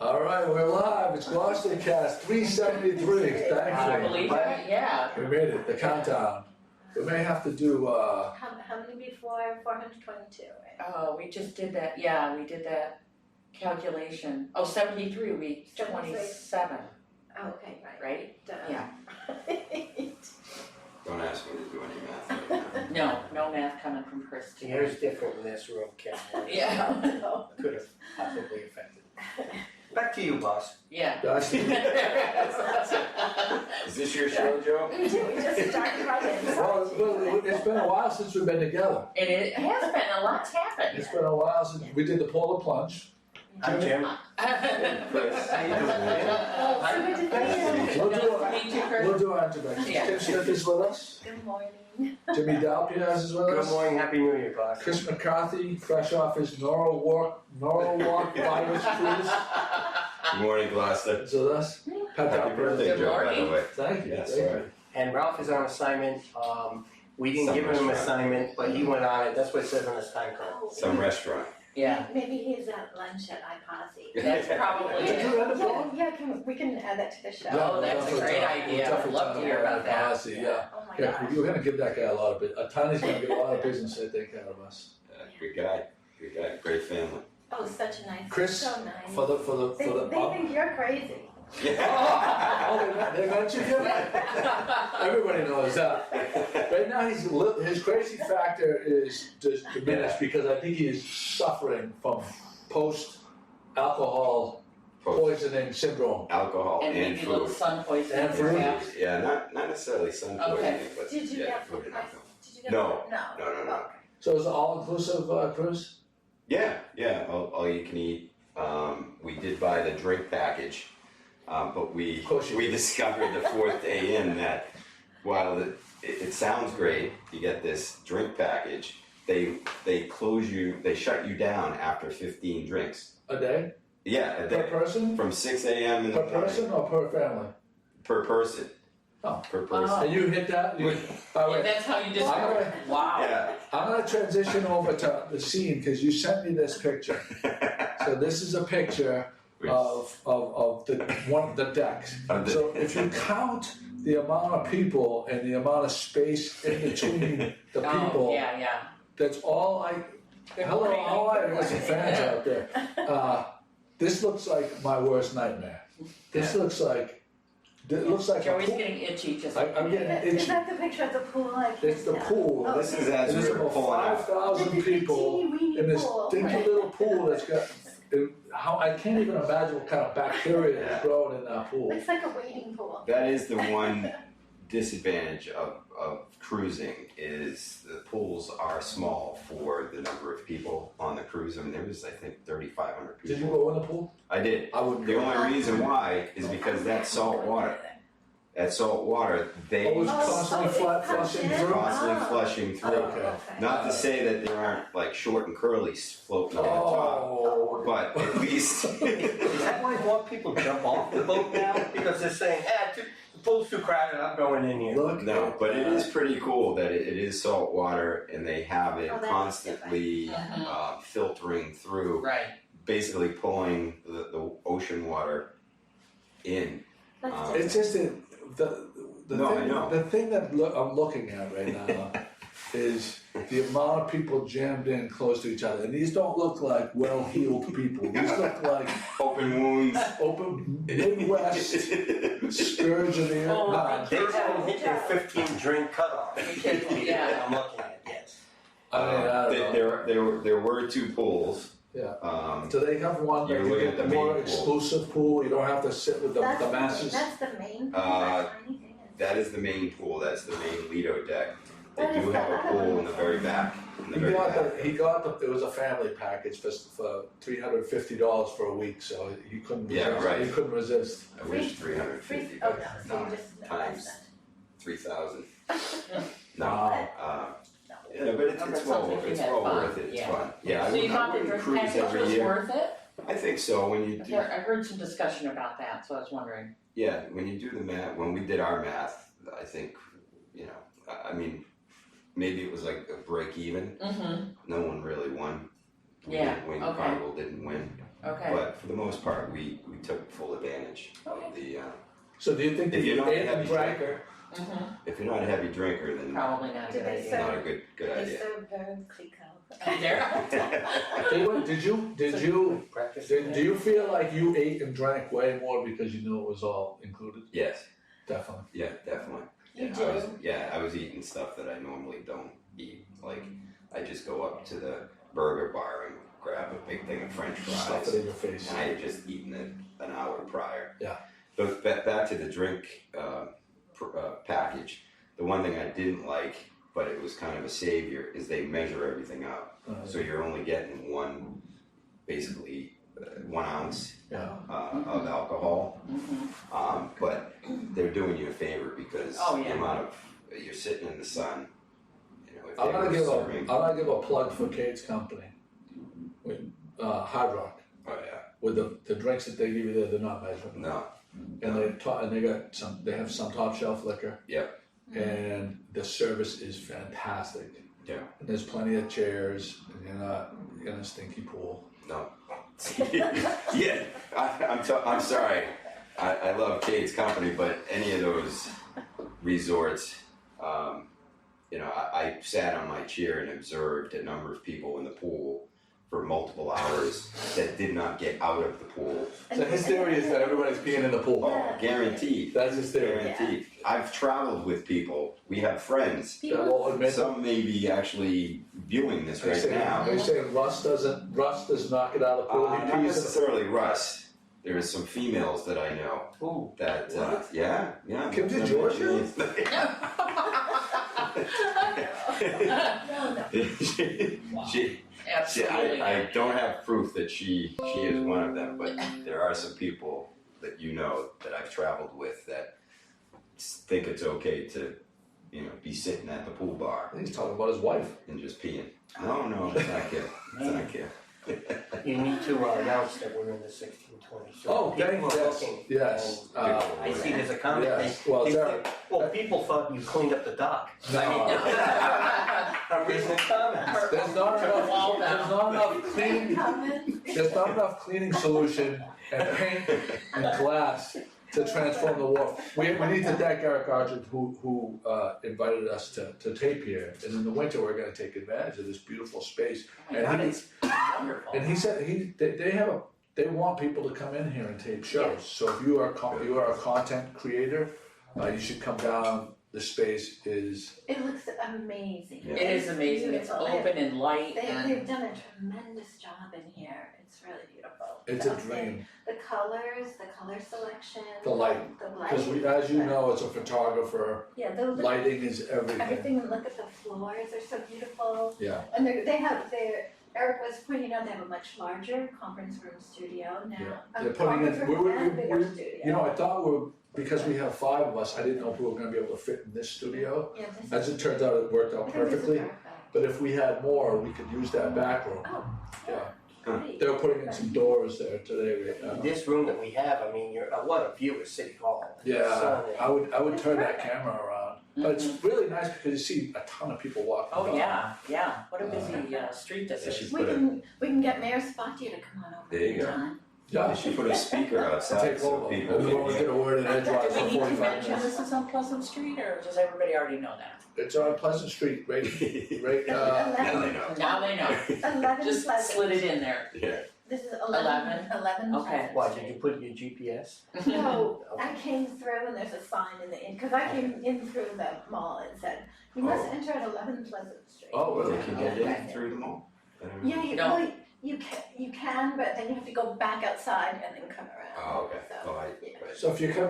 All right, we're live. It's GloucesterCast 373. Thank you. I believe it, yeah. We made it, the countdown. We may have to do, How many before 422? Right? Oh, we just did that, yeah, we did that calculation. Oh, 73 weeks, 27, Oh, okay, right. right? Duh. Yeah. Don't ask me to do any math right now. No math coming from Chris. The air's different in this room, Ken. Yeah, No. Could have possibly affected. Back to you, boss. yeah. Darcy. Is this your show, Joe? We just started right in. Well, it's been a while since we've been together. It has been, a lot's happened. It's been a while since we did the polar plunge. I'm Jim. Chris, how you doing? Oh, so good to see you. Me too, Chris. We'll do our introductions. Yeah. Tim Smith is with us. Good morning. Jimmy Dalpiaz is with Good us. morning, Happy New Year, boss. Chris McCarthy, fresh off his Norwalk virus cruise, Good morning, Gloucester. is with us. Pat Happy birthday, Good Joe, by the morning. way. Thank you. Yes, Thank sir. you. And Ralph is on assignment. We didn't Some give him an restaurant. assignment, but he went on it. That's what it says on his time card. Oh, Some restaurant. Yeah, Maybe he's at lunch at iPosse. that's probably Did you it. end up Yeah, we can add that to the show. Oh, that's a great idea. I'd love to hear about that. Policy, yeah. Oh my Yeah, gosh. we're gonna give that guy a lot of business. Tiny's gonna get a lot of business, I think, out of us. Good guy, great family. Oh, such a nice. Chris, So nice. For the. They think you're crazy. Oh, they got you here? Everybody knows that. Right now, his crazy factor is just diminished because I think he is suffering from post-alcohol poisoning syndrome. Alcohol And and maybe a little food. sun poisoning, And food. perhaps. Yeah, not necessarily sun Okay. poisoning, but Did you yeah, get food food? and alcohol. Did you get No. food? No. No. Okay. So it's an all-inclusive cruise? Yeah, all you can eat. We did buy the drink package, but we Of course you did. discovered the fourth day in that while it sounds great, you get this drink package, they close you, they shut you down after 15 drinks. A day? Yeah, a Per day. person? From 6 a.m. in the Per morning. person or per family? Per person. Oh. Per person. And you hit that? By the Yeah, way, that's how you just, I'm gonna- wow. Yeah. I'm gonna transition over to the scene because you sent me this picture. So this is a picture of the decks. Of the- So if you count the amount of people and the amount of space in between the Oh, people, yeah. that's all I. Good Hello, morning. how are you? Got some fans out there. This looks like my worst nightmare. This looks like a Joey's pool. getting itchy just. I'm getting Is itchy. that the picture of the pool? I can't It's the tell. pool. Oh, This is as There's we were about pulling out. 5,000 The people teeny-weeny in this pool. dinky little pool that's got. How I can't even imagine what kind of bacteria is growing in that pool. It's like a wading pool. That is the one disadvantage of cruising is the pools are small for the number of people on the cruise. I mean, there was, I think, 3,500 people. Did you go in the pool? I did. I wouldn't The go. only reason why is because that's salt water. That salt water, they Oh, it's constantly flushing through? constantly flushing through. Okay. Not to say that there aren't like short and curlies floating on top, Oh, but at least Is that why more people jump off the boat now? Because they're saying, the pool's too crowded, I'm going in here. look. no. But it is pretty cool that it is salt water and they have it Oh, that is constantly different. filtering through, Right. basically pulling the ocean water in. That's It's just that the No, I thing, know. the thing that I'm looking at right now is the amount of people jammed in close to each other, and these don't look like well-heeled people. These look like Open wounds. open Midwest scourge of the air. Oh, Nah, They haven't hit their 15 drink cutoff. Yeah. I'm looking at, yes. I mean, I don't know. There were two pools. Yeah. Do they have one that You're you looking get at the the more main pool. exclusive pool? You don't have to sit with the masses. That's the main pool. Uh, That tiny thing is. That is the main pool. That's the main Lido deck. They What is do have that? a pool in the very back. In the very back. He got the. It was a family package for $350 for a week, so he couldn't. Yeah, resist. right. He couldn't resist. I wish 350, Oh, but no, so you just, no, times that's 3,000. No, Wow. yeah, but it's well worth it. It's Yeah. fun. Yeah, So you thought the wouldn't drink cruise package every was year. worth it? I think so. When you do, I heard some discussion about that, so I was wondering. yeah, when you do the math, when we did our math, I think, I mean, maybe it was like a break even. Mm-hmm. No one really won. We Yeah, didn't win. okay. Carnival didn't win. Okay. But for the most part, we took full advantage of the, So do you think that if you're you not a ate and heavy drank? drinker, Mm-hmm. if you're not a heavy drinker, then Probably not a Did good they idea. serve- not a good They idea. serve very clico. There. Do you feel like you ate and drank way more because you knew it was all included? Yes, Definitely. yeah, definitely. You I was eating stuff that I normally don't eat. Like, I just go up to the burger bar and grab a big thing of French Stuff fries. it in your face. And I had just eaten it an hour prior. Yeah. But back to the drink package. The one thing I didn't like, but it was kind of a savior, is they measure everything out. So you're only getting basically 1 ounce Yeah. of alcohol. Mm-hmm. But they're doing you a favor because Oh, yeah. the amount of you're sitting in the sun. You know, if I'm they gonna were give serving, a plug for Kate's company with Hard Rock. oh yeah, With the drinks that they give you there, they're not measured. no, And they have some top shelf liquor. Yep. And the service is fantastic. Yeah. And there's plenty of chairs, and you're not in a stinky pool. no. Yeah, I'm sorry. I love Kate's company, but any of those resorts, I sat on my chair and observed a number of people in the pool for multiple hours that did not get out of the pool. So his theory is that everybody's peeing in the pool. Oh, guaranteed. That's his theory. Guaranteed. I've traveled with people. We have friends. That will admit Some may be actually viewing this they right say, now. They say Russ does not get out of the pool. Not He pees in the necessarily Russ. There's some females that I know Ooh. that, yeah. Kim, did yours do? Absolutely. I don't have proof that she is one of them, but there are some people that you know that I've traveled with that think it's okay to, be sitting at the pool bar He's talking about his wife. and just peeing. No, it's not Kim. It's not Kim. You need to announce that we're in the 1620. So Oh, people dang, are yes, looking, yes. and I see there's a comment. Yes, well, Derek. People thought you cleaned up the dock. No. I'm reading the comments. There's not enough cleaning solution and paint and glass to transform the wharf. We need to thank Eric Argent who invited us to tape here. And in the winter, we're gonna take advantage of this beautiful space. Oh my God, it's wonderful. And he said they want people to come in here and tape shows. So if you are a content creator, you should come down. The space is. It looks amazing. Yeah. It is amazing. It's Beautiful. open and light and They've done a tremendous job in here. It's really beautiful. It's a dream. The colors, the color selection. The light. The light. Because as you know, as a photographer, Yeah, the lighting is everything. everything, look at the floors, they're so beautiful. Yeah. And Eric was pointing out they have a much larger conference room studio now. Yeah. They're putting in. Conference room and bigger studio. I thought because we have 5 of us, I didn't know if we were going to be able to fit in this studio. Yeah, this As is- it turns out, it worked out I think this is perfectly. perfect. But if we had more, we could use that back room. Oh, Yeah. great. They were putting in some doors there today. This room that we have, I mean, what a view of City Hall. Yeah, Sun and- I would turn that camera around. But it's really nice because you see a ton of people walking by. oh yeah. What a busy street this They is. should We put a, can get Mayor Spotty to come on over. There you go. anytime. Yeah. they should put a speaker outside Take so over. people Everyone can get a word in edgewise Do we for need to 45 mention minutes. this is on Pleasant Street, or does everybody already know that? It's on Pleasant Street, right? Now they know. Now they know. 11 Just Pleasant. slid it in there. Yeah. This is 11? 11 Okay. Pleasant Why, Street. did you put your GPS? No, I came through and there's a sign in the because I came in through the mall and said, you must Oh. enter at 11 Pleasant Street. Oh, really? They can get in through the mall. Yeah, No. you can, but then you have to go back outside and then come around. Oh, okay. So, Oh, yeah. right. So if you come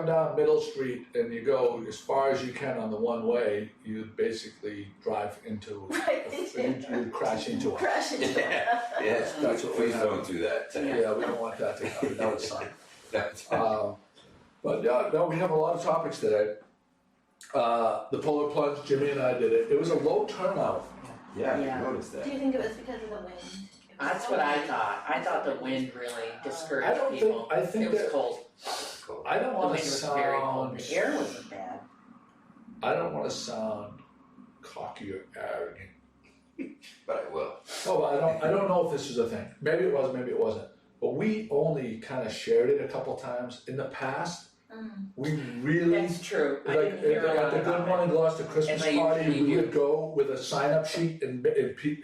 down Middle Street and you go as far as you can on the one way, you basically drive into, Right, you crash into it. crash into Yeah. Yeah, That's what we please have. don't do that. Yeah, we don't want that to happen. That would suck. That's- But yeah, no, we have a lot of topics today. The polar plunge, Jimmy and I did it. It was a low turnout. Yeah, Yeah. I noticed that. Do you think it was because of the wind? It was That's so what I windy. thought. I thought the wind really I discouraged don't people. think, I think It was that, cold. Cool. I don't The wanna wind was very cold. sound, The air wasn't bad. I don't wanna sound cocky or arrogant. but I will. Oh, I don't know if this is a thing. Maybe it was, maybe it wasn't. But we only kind of shared it a couple times. In the past, we really, That's true, I like, didn't hear a at lot the Good about it. Morning Gloucester Christmas As I party, usually we do. would go with a sign-up sheet and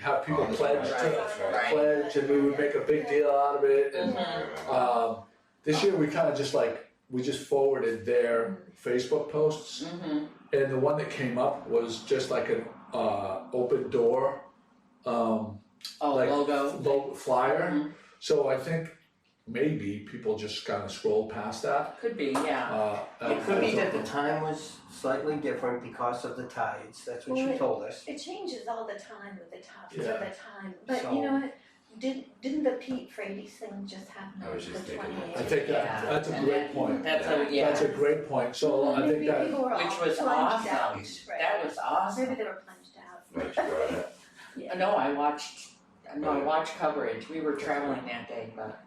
have people Oh, pledge that's to, right. Right. pledge, and we would make a big deal out of it. And Mhm. this year, we kind of just we just forwarded their Facebook posts. Mhm. And the one that came up was just like an open door like Logo. flyer. Mhm. So I think maybe people just kind of scrolled past that. Could be, yeah. It could be that the time was slightly different because of the tides, that's what she told us. It changes all the time with the topics Yeah. of the time, but So- you know what? Didn't the Pete Frady's thing just happen I on was the just thinking 28th? I think Yeah. that's a And great then- point. That's a, That's a yeah, great point. So I think Maybe that people were all which was plunged out, awesome. right? That was awesome. Maybe they were plunged out. Right, you got it. No, I watched coverage, we were traveling that day, but.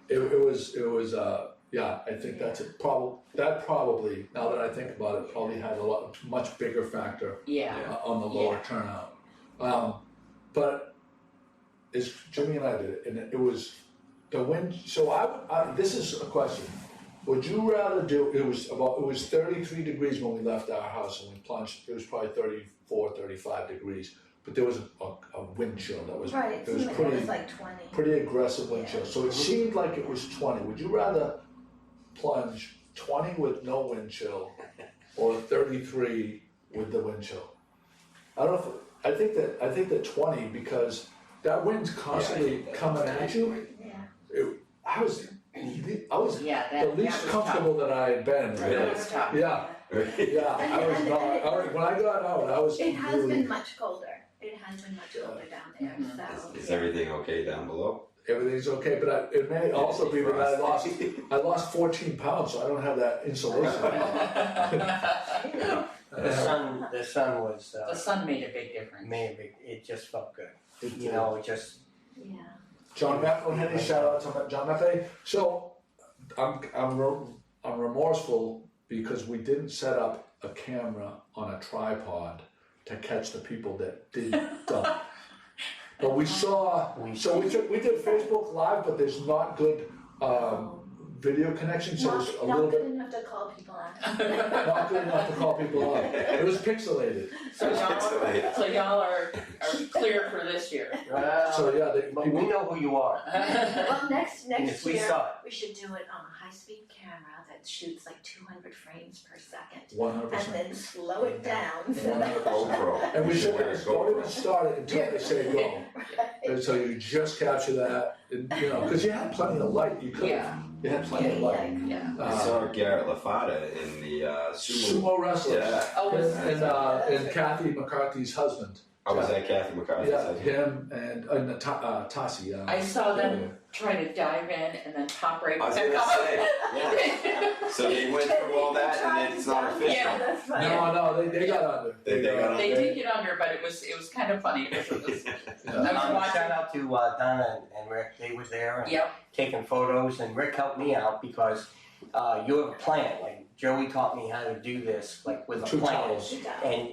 it was yeah. I think that's a probably now that I think about it probably had a much bigger factor Yeah, on the lower turnout. But as Jimmy and I did it, and it was the wind. So this is a question. Would you rather do, it was 33 degrees when we left our house and we plunged, it was probably 34, 35 degrees, but there was a wind chill that was, Right, it it was seemed like it pretty, was like 20. pretty aggressive wind chill. So it seemed like it was 20. Would you rather plunge 20 with no wind chill or 33 with the wind chill? I don't know if, I think that 20 because that wind's constantly coming at you. Yeah. I was yeah, the that least was comfortable that I had been. That was tough. Yeah, yeah, I was not, when I got out, I was It has really, been much colder. It has been much colder down there, so. Is everything okay down below? everything's okay, but it may also be that I lost 14 pounds, so I don't have that insulation. The sun was, The sun made a big difference. it just felt good, It you know, it just, Yeah. John McElhenney, shout out to John McElhenney. So I'm remorseful because we didn't set up a camera on a tripod to catch the people that did dump. But we did Facebook Live, but there's not good video connection, so it's a little Not bit good enough to call people out. not good enough to call people up. It was pixelated. So y'all are clear for this year. So yeah, but we know who you are. Well, next Yes, we year, saw it. we should do it on a high-speed camera that shoots like 200 frames per second. 100%. And then slow it down so that. GoPro. And we should Wear a don't even GoPro. start it until they say go. And so you just capture that, and, because you had plenty of light. You had plenty of light. Yeah. I saw Garrett LaFada in the sumo. Sumo wrestlers. Yeah. Oh, And Kathy McCarthy's husband. Oh, was that Kathy McCarthy? Yeah, him and Tassi. I saw them try to dive in and then pop right I was back gonna up. say, yeah. So they went through all that and then it's not official. Yeah. That's funny. No, they got under. They got under. They did get under, but it was kind of funny. It was I was watching. Shout out to Donna and Rick, they were there and Yep. taking photos, and Rick helped me out because you have a plan, like Joey taught me how to do this, like with a 2 plan. towels. Good job. And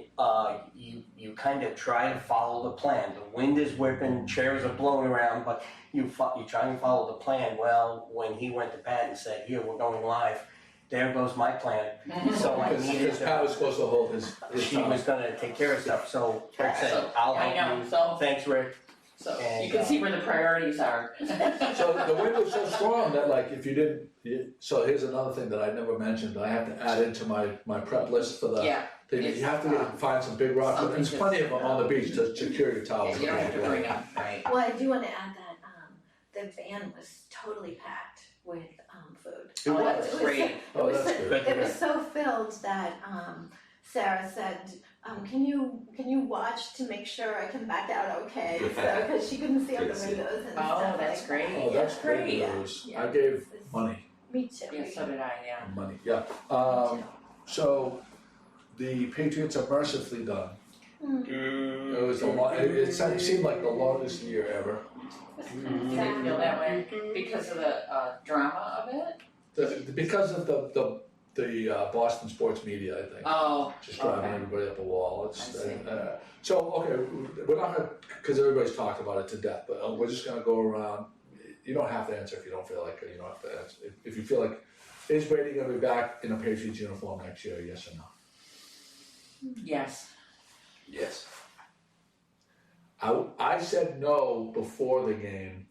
you kind of try to follow the plan. The wind is whipping, chairs are blowing around, but you try and follow the plan. Well, when he went to Pat and said, "Here, we're going live," there goes my plan. So I needed Because Pat was supposed to hold his she tongue. was gonna take care of stuff. So Rick said, "I'll I know, help you." so- Thanks, Rick. So And, you can see where the priorities are. So the wind was so strong that if you didn't, so here's another thing that I never mentioned. I have to add into my prep list for the. Yeah. You have to find some big rocks. Something There's plenty of them on the beach to secure your Yeah, towels. you don't have to bring them, right? Well, I do want to add that the van was totally packed with food. Oh, that's It was great. Oh, It was that's so- good. It was so filled that Sarah said, can you watch to make sure I come back out okay? So, because she couldn't see out the Good to see. windows and Oh, stuff that's like great. that. Oh, that's Yeah. great Yeah. news. Yeah. I gave money. Me too. Yeah, so did I, yeah. Money, yeah. So the Patriots are mercifully done. It was it seemed like the longest year ever. You didn't feel that way because of the drama of it? Because of the the Boston sports media, I think. Oh, Just driving okay. everybody up a wall. It's, I see. so, okay, we're not gonna, because everybody's talked about it to death, but we're just gonna go around. You don't have to answer if you don't feel like it. You don't have to answer. If you feel like, is Brady gonna be back in a Patriots uniform next year, yes or no? Yes. Yes. I said no before the game.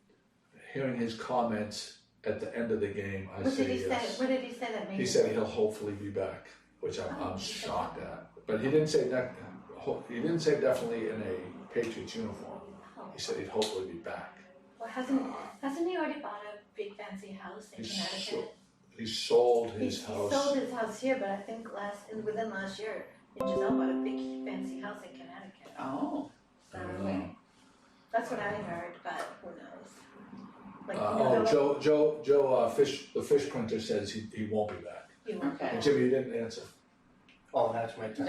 Hearing his comments at the end of the game, I What say did he say? yes. What did he say that made He you? said he'll hopefully be back, which I'm shocked at. But he didn't say that. He didn't say definitely in a Patriots uniform. He said he'd hopefully be back. Well, hasn't he already bought a big fancy house in Connecticut? He sold his He house. sold his house here, but I think within last year, Giselle bought a big fancy house in Connecticut. Oh, So okay. that's what I heard, but who knows? Like, Joe, the fish printer says he won't be back. he won't. Okay. And Jimmy, you didn't answer. Oh, that's my turn.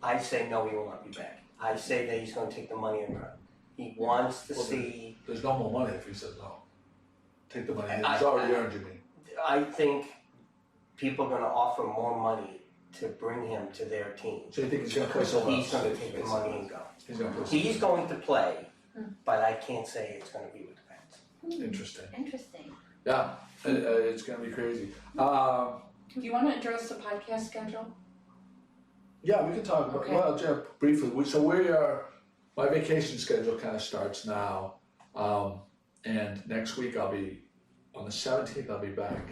I say no, he will not be back. I say that he's going to take the money and run. He wants to see. There's no more money if he says no. Take the money. He's I- already earned, Jimmy. I think people are going to offer more money to bring him to their team. So you think he's going to play So somewhere he's else? going to take the money and go. He's going to play He's going to play, but I can't say it's going to be with the Pats. Interesting. Interesting. Yeah, it's going to be crazy. Do you want to address the podcast schedule? Yeah, we can talk about, Okay. well, Jeff, briefly, my vacation schedule kind of starts now, and next week I'll be, on the 17th, I'll be back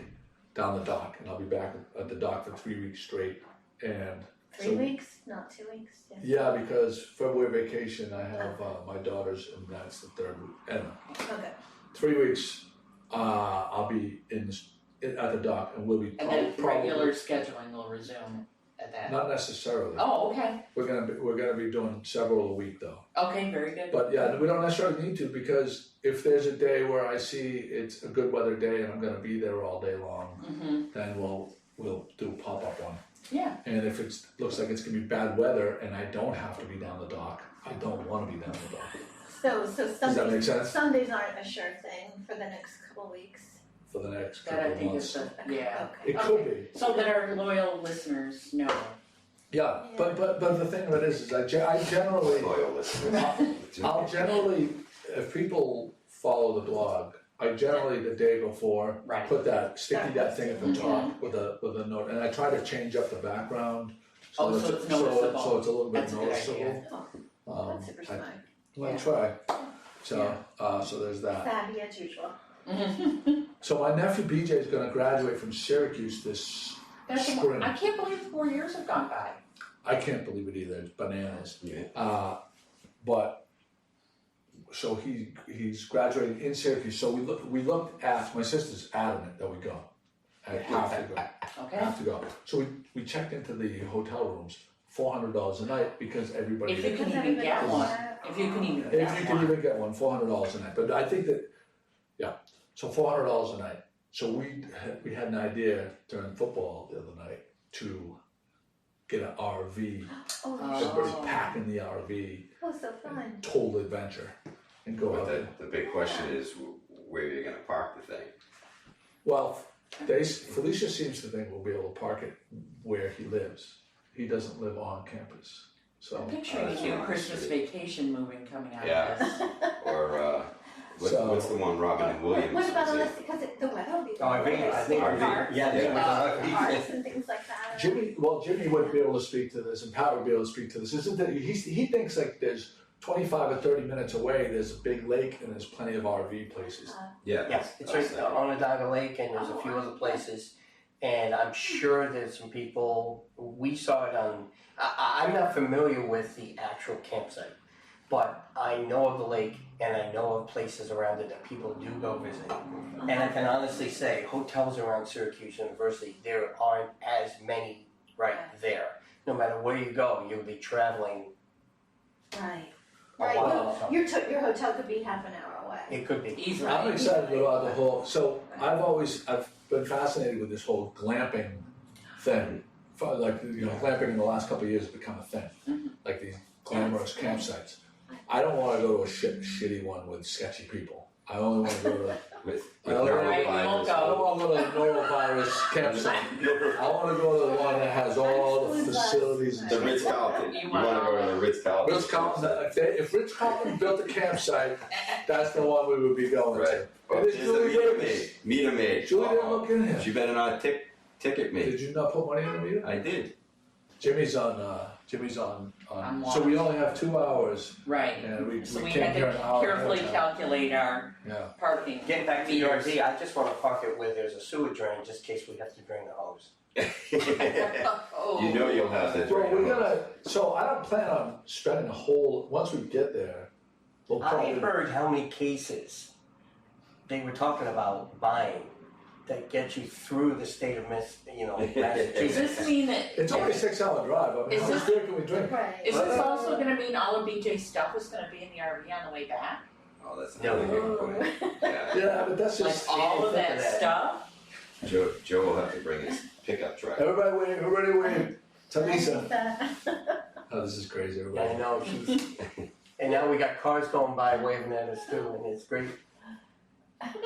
down the dock, and I'll be back at the dock for 3 weeks straight, and 3 weeks, not 2 weeks. Yes. yeah, because February vacation, I have my daughters, and that's the third week, and Okay. 3 weeks, I'll be at the dock, and we'll be And then probably, regular scheduling will resume at that. not necessarily. Oh, okay. We're gonna be doing several a week though. Okay, very good. But yeah, we don't necessarily need to, because if there's a day where I see it's a good weather day and I'm gonna be there all day long, then we'll do a pop-up one. Yeah. And if it looks like it's gonna be bad weather and I don't have to be down the dock, I don't wanna be down the dock. So Does that make sense? Sundays aren't a sure thing for the next couple weeks. For the next That couple I of think months. is yeah. Okay. It could be. So that our loyal listeners know. Yeah, but the thing of it is I generally, Loyal listeners. I'll generally, if people follow the blog, I generally the day before Right. put that that thing at the top with a note, and I try to change up the background Oh, so it's noticeable. so it's a little bit That's a good noticeable. Oh, that's super smart. I'll try. So so there's that. Savvy as usual. So my nephew BJ is going to graduate from Syracuse this That's spring. I can't believe 4 years have gone by. I can't believe it either. It's bananas. Yeah. But so he's graduating in Syracuse. So we looked at, my sister's adamant that we go. I have to go. Okay. Have to go. So we checked into the hotel rooms, $400 a night, because everybody. If you can Because even get everybody one. does that. If you can even If get you can one. even get one, $400 a night. But I think that, so $400 a night. So we had an idea during football the other night to get an RV. Oh, Everybody pack in the RV, oh, so fun. total adventure, and go out But there. the big question is where you're going to park the thing. Well, Felicia seems to think we'll be able to park it where he lives. He doesn't live on campus, so. I'm picturing a new Christmas vacation movie coming out Yeah. of this. Or So- what's the one Robin and Williams? What about was in? unless, because the weather will be. Oh, I think Parks, yeah, there was parks and things like that. Jimmy would be able to speak to this, and Pat would be able to speak to this. Isn't that he thinks like there's 25 or 30 minutes away, there's a big lake and there's plenty of RV places. Yeah. Yeah, it's right on Onondaga Lake, and there's a few other places. And I'm sure there's some people, we saw it on, I'm not familiar with the actual campsite, but I know of the lake and I know of places around it that people do go visit. And I can honestly say, hotels around Syracuse University, there aren't as many right there. No matter where you go, you'll be traveling Right. a Right. while. So Your hotel could be half an hour away. it could be. Easily. I'm excited about the whole. So I've been fascinated with this whole glamping thing. Like glamping in the last couple of years has become a thing. Like these glamorous campsites. I don't want to go to a shitty one with sketchy people. I only want to go to. With I don't Right, we won't I don't go. want to go to norovirus this campsite. I wanna go to the one that has all the facilities and The stuff. Ritz-Carlton. You You wanna wanna go to the Ritz-Carlton? Ritz-Carlton, if Ritz-Carlton built a campsite, that's the one we would be going Right. to. Oh, It is she's the Julie meter Davis. maid. Meter maid. Julie didn't look in here. She better not ticket me. Did you not put money in the meter? I did. Jimmy's on, On so we only have 2 hours Right, and we so we came had here an to hour ahead carefully of time. calculate our Yeah. parking. Getting back to your RV, I just wanna park it where there's a sewer drain, just in case we have to drain the hose. Oh. You know you'll have to Well, drain we're them. gonna, so I don't plan on spending a whole, once we get there, we'll I probably. heard how many cases they were talking about buying that get you through the state of Does Massachusetts. this mean that? It's only a 6-hour drive, I mean, Is how much this- beer can we drink? Right. Is this also gonna mean all of BJ's stuff is gonna be in the RV on the way back? Oh, that's another good point. Yeah. Yeah, but that's Like just, all of think that of that. stuff? Joe will have to bring his pickup truck. everybody wait, Talisa. That. Oh, this is crazy, I everybody. know, and now we got cars going by waving at us too, and it's great.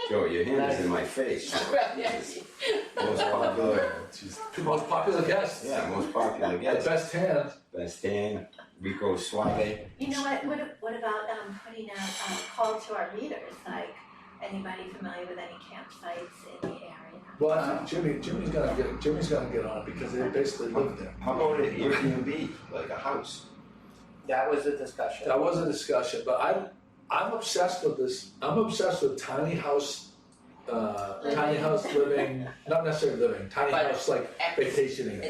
Joe, your hand is in my face. Yes. Most popular, The most popular guest. yeah, most popular The guest. best hand. Best Dan, Rico Suave. You know what about putting out a call to our readers, like anybody familiar with any campsites in the area? Well, I think Jimmy's gonna get on it because they basically live there. How about an Airbnb, like a house? That was a discussion. That was a discussion, but I'm obsessed with this, I'm obsessed with tiny house living, not necessarily living, tiny But- house like vacationing,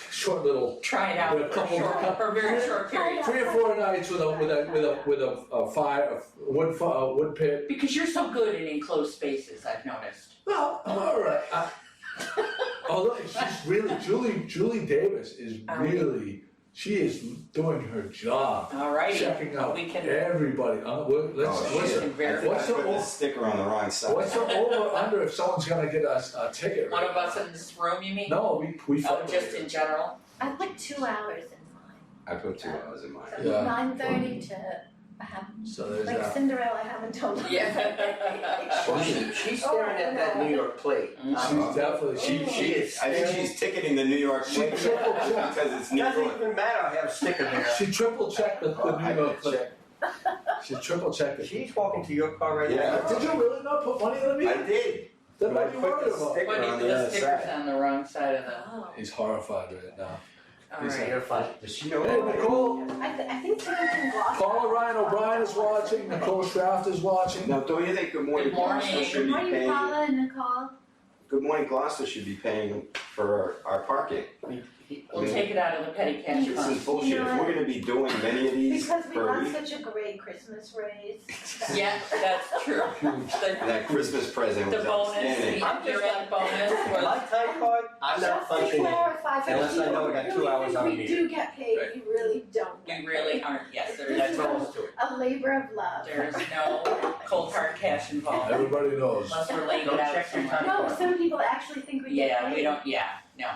short little, Try it out With a for couple- short, for a very short period. 3 or 4 nights with a fire, a wood pit. Because you're so good in enclosed spaces, I've noticed. Well, I'm all right. Although she's really, Julie Davis is really, she is doing her job, Alrighty, checking out we can- everybody. Let's Oh, listen. shit. Verify. What's the I put the sticker on the wrong side. What's the over under if someone's gonna get us a ticket? One of us in this room, you mean? No, we. Oh, just in general? I put 2 hours in mine. I put 2 hours in mine. From Yeah. 9:30 to, I have, So there's like that. Cinderella, I haven't told them. Yeah. Well, she's staring at that New York plate. She's definitely, She is. I think she's ticketing the New York She plate triple checked. because it's New Doesn't York. even matter, I have a sticker there. she triple checked the I New York did plate. She triple checked it. She's walking to your car right Yeah. now. Did you really not put money in the I meter? did. Then But I what are you put worried the about? sticker When you on put the the other stickers side. on the wrong side of the, Oh. He's horrified right now. alright. You're fine. Does she know? Hey, Nicole, I think someone can gloss. Paula Ryan O'Brien is watching, Nicole Schraft is watching. Now, don't you think Good Morning Good morning. Gloucester should Good be morning, paying? Paula and Nicole. Good Morning Gloucester should be paying for our parking. We'll take it out of the petty cash This fund. is bullshit. If we're gonna be doing many of these Because we per got week, such a great Christmas raise. Yeah, that's true. The, that Christmas present the was bonus, outstanding. the year-end bonus was, My time card, I'm not Just to punching in. clarify for Unless I know I got 2 people hours who on really the think we do get paid, Right. we really don't get we really paid. aren't, yes, That's all there is to it. A labor of love. there's no cold hard cash involved, Everybody knows. unless we're laying Don't it out check your somewhere. time. No, some people actually think we get paid. Yeah, we don't, yeah, no.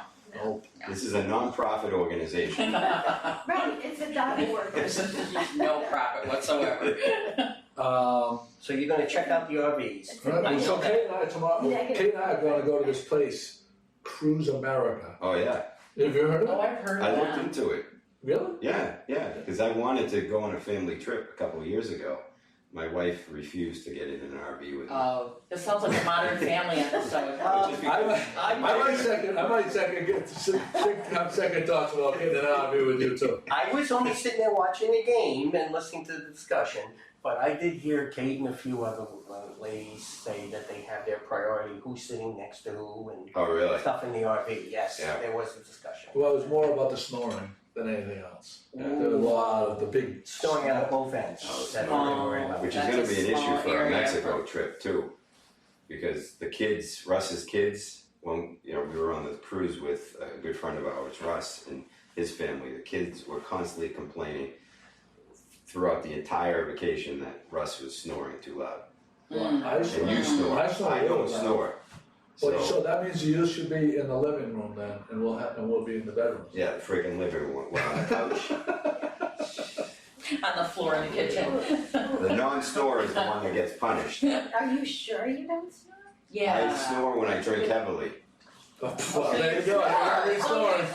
Nope. This is a non-profit organization. Right, it's a .org. There's no profit whatsoever. So you're gonna check out the RVs. Right, so Kate and I tomorrow, Negative. Kate and I are gonna go to this place, Cruise America. Oh yeah, Have you heard of Oh, it? I've heard I of looked that. into it. Really? Yeah, because I wanted to go on a family trip a couple of years ago. My wife refused to get in an RV with me. Oh, this sounds like a Modern Family episode. Just because- I might have second thoughts about getting an RV with you too. I was only sitting there watching the game and listening to the discussion, but I did hear Kate and a few other ladies say that they have their priority, who's sitting next to who and Oh really? stuff in the RV. Yes, Yeah. there was a discussion. Well, it was more about the snoring than anything else. There were a lot of the big. Storing out of both ends. Oh, That's what they were worried about. Which is That's going a to be an small issue for our area Mexico for- trip too, because the kids, Russ's kids, when we were on the cruise with a good friend of ours, Russ, and his family, the kids were constantly complaining throughout the entire vacation that Russ was snoring too loud. I And you snore. I snore I don't really loud. snore. Well, So so that means you should be in the living room then, and we'll be in the bedroom. yeah, the freaking living room. Well, on the couch. On the floor in the kitchen. The non-snore is the one that gets punished. Are you sure you don't snore? I Yeah. snore when I drink heavily. Well, there you go, I got restoring.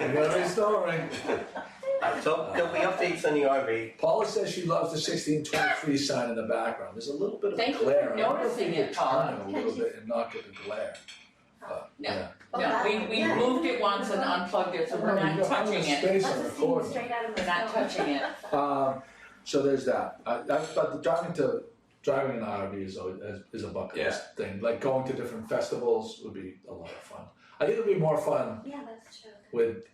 I got restoring. So there'll be updates on the RV. Paula says she loves the 1623 sign in the background. There's a little bit of Thank you for glare. I wonder if noticing we it, could Paula. turn it a little bit and not get the glare. No. Oh, No, that we one, yeah. moved it once and unplugged it, so we're not touching it. Space on That's the a scene cord. straight out of We're not film. touching it. So there's that. But the driving an RV is a bucket list thing. Like going to different festivals would be a lot of fun. I think it'd be more fun Yeah, that's true. with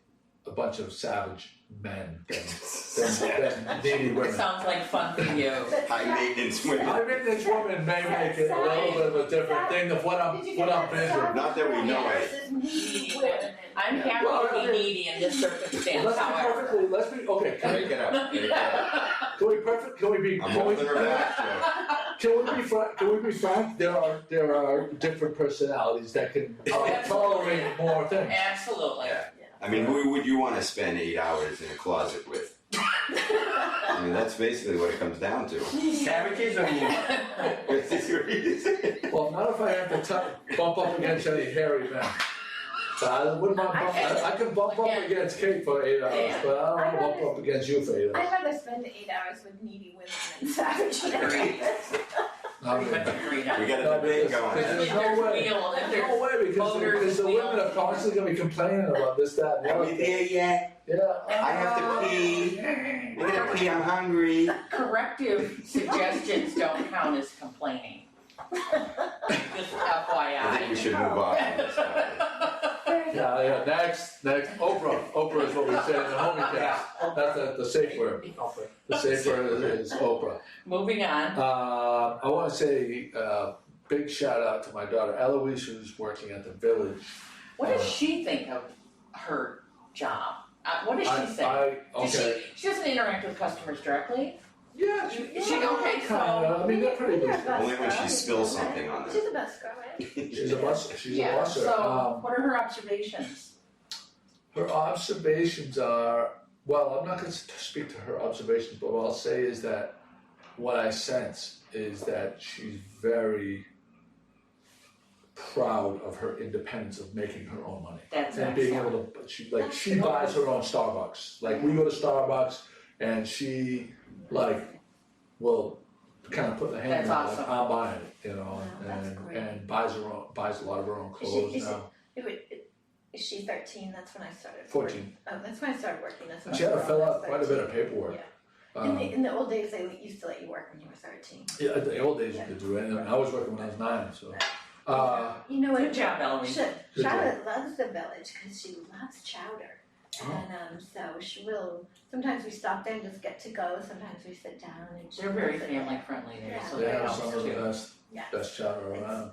a bunch of savage men than needy women. Sounds like fun for you. High maintenance women. I think this woman may make it a little bit of a different thing of what I'm visioning. Not that we know it. Versus needy women. I'm happy to be needy in this circumstance, however. Let's be, okay, Make it up. Make it up. can we be, I'm holding her back, Joe. can we be frank? There are different personalities that can Oh, tolerate more things. Absolutely. Yeah. I mean, who would you want to spend 8 hours in a closet with? I mean, that's basically what it comes down to. Savages or you? Well, not if I have to bump up against any hairy men. I wouldn't mind I can bump up against Kate for 8 hours, but I don't want to bump up against you for 8 hours. I'd rather spend 8 hours with needy women than savage men. Agreed. I mean, Pretty much agreed on We that. got a debate going. There's If no there's way. wheel, if No there's way, because motors, the women wheels. are constantly going to be complaining about this, that, and the Are other. we there yet? Yeah. I have to pee. We're gonna pee, I'm hungry. Corrective suggestions don't count as complaining. Just I think we FYI. should move on from this topic. Yeah, next, Oprah. Oprah is what we say in the homie cast. That's the safe word. The safe word is Oprah. Moving on. I want to say big shout out to my daughter Eloise, who's working at the Village. What does she think of her job? What does she say? Okay. She doesn't interact with customers directly? Yeah, She okay, so. I mean, they're pretty good. Only when she spills something on them. She's a bus girl, right? She's a busser. She's a Yeah, busser. so what are her observations? Her observations are, well, I'm not going to speak to her observations, but what I'll say is that what I sense is that she's very proud of her independence of making her own money. That's And being excellent. able to, she buys her own Starbucks. Like, we go to Starbucks and she, will kind of put the hand That's in, awesome. I'm buying it, Wow, that's great. and buys a lot of her own clothes Is she- now. Is she 13? That's when I started 14. working. Oh, that's when I started working. That's when She had to I fill was out quite a bit of 13. paperwork. Yeah. In the old days, they used to let you work when you were 13. Yeah, in the old days you could do it, and I was working when I was 9, so. You know what? Good job, Eloise. Good Charlotte loves the Village because she loves chowder. Oh. And so she will, sometimes we stop there and just get to go, sometimes we sit down and she They're very loves it. family friendly there, Yeah. so They that have helps some of the too. best chowder around.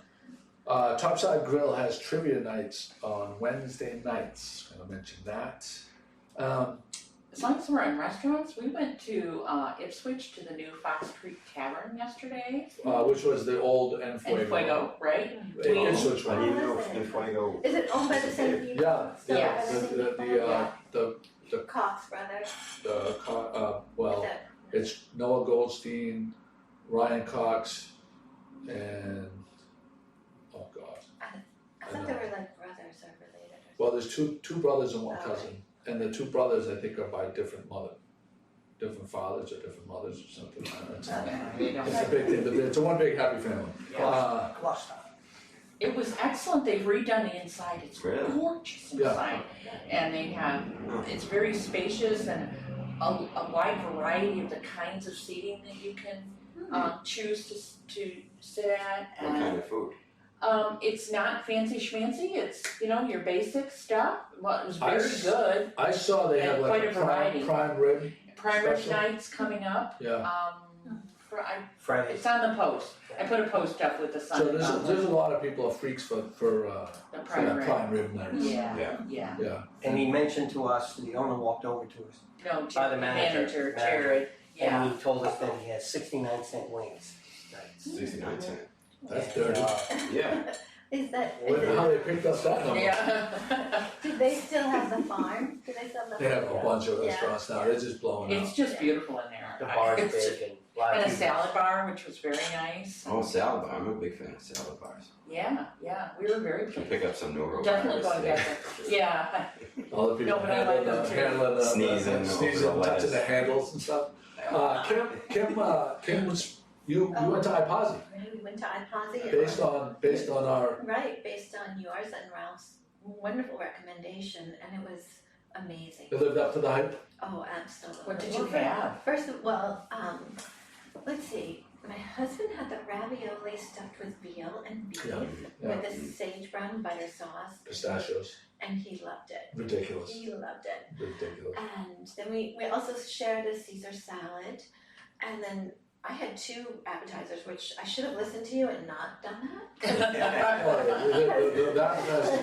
Topside Grill has trivia nights on Wednesday nights, gonna mention that. As long as we're in restaurants, we went to Ipswich to the new Fox Creek Tavern yesterday. Which was the old And Fuego. Fuego, right? Ipswich I one. didn't know if Fuego. Is it owned by the same people? Yeah, Still yeah, by the same people? the Cox brothers. well, it's Noah Goldstein, Ryan Cox, and, oh God. I thought they were like brothers or related or Well, there's two brothers and one Oh. cousin, and the two brothers I think are by different fathers or different mothers or something. I don't know. Okay. It's a big thing, but it's a one big happy family. Gloucester. It was excellent, they've redone the inside, it's Really? gorgeous Yeah. inside. And they have, it's very spacious and a wide variety of the kinds of seating that you can choose to sit at. What kind of food? It's not fancy schmancy, it's, your basic stuff. Well, it was very I- good. I saw they have And like quite a a variety. prime rib, Prime rib Special? nights coming up. yeah. Friday. It's on the post. I put a post up with the So sun. there's a lot of people are freaks for The that prime rib. prime rib nights. Yeah. Yeah. And he mentioned to us, the owner walked over to us, No, By the manager. Jared. Yeah. and he told us that he has 69-cent wings. Nice. 69 cents. That's And, dirty. Yeah. Is that, I wonder how they picked up that number. Yeah. do they still have the farm? Do they still have the They have a farm? bunch of Yeah. restaurants now, they're just blowing It's out. just beautiful in there. The bar is It's- big and lot of And a people- salad bar, which was very nice. Oh, salad bar. I'm a big fan of salad bars. Yeah, we were very You can pleased. pick up some norovirus. Definitely going back there. Yeah, All the people No, but I like them too. handling Sneezing over sneezing, the touching the lettuce. handles and stuff. Kim was, you went to Iposi, We went to Iposi. based on our, Right, based on yours and Ralph's wonderful recommendation, and it was amazing. they lived up to the hype. Oh, absolutely. What did you Well, have? First of all, let's see. My husband had the ravioli stuffed with veal and beef Yeah, with a sage brown butter sauce, pistachios, and he loved it. ridiculous, He loved it. ridiculous. And then we also shared a Caesar salad, and then I had 2 appetizers, which I should have listened to you and not done that.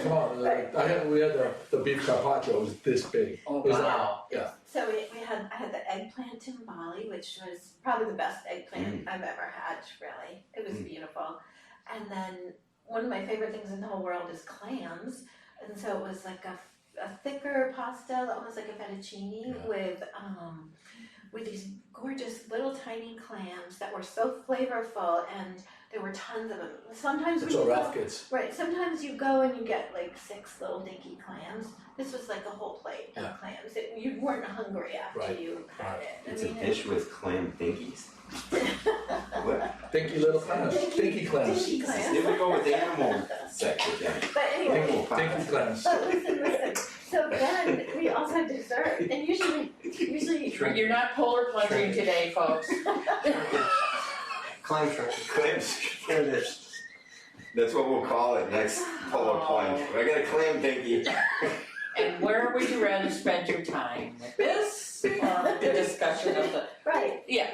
Come on, we had the beef carpaccio, it was this big. oh Was that- wow. Yeah. So I had the eggplant timbali, which was probably the best eggplant I've ever had, really. It was beautiful. And then one of my favorite things in the whole world is clams. And so it was like a thicker pasta, almost like a fettuccine with these gorgeous little tiny clams that were so flavorful, and there were tons of them. Sometimes That's we what go, Ralph gets. right, sometimes you go and you get like 6 little dinky clams. This was like a whole plate Yeah. of clams. You weren't hungry after Right. you had it. It's a dish with clam dinkies. What? Dinky little clams, dinky clams, Dinky clams. Here we go with the animal section again. But anyway, dinky clams. but listen. So then we also had dessert, and usually You're not polar plunging today, folks. Clam shrimp. Clams. Here it is. That's what we'll call it next polar plunge. I got a clam dinky. And where would you rather spend your time? With this or with the discussion of the? right. Yeah.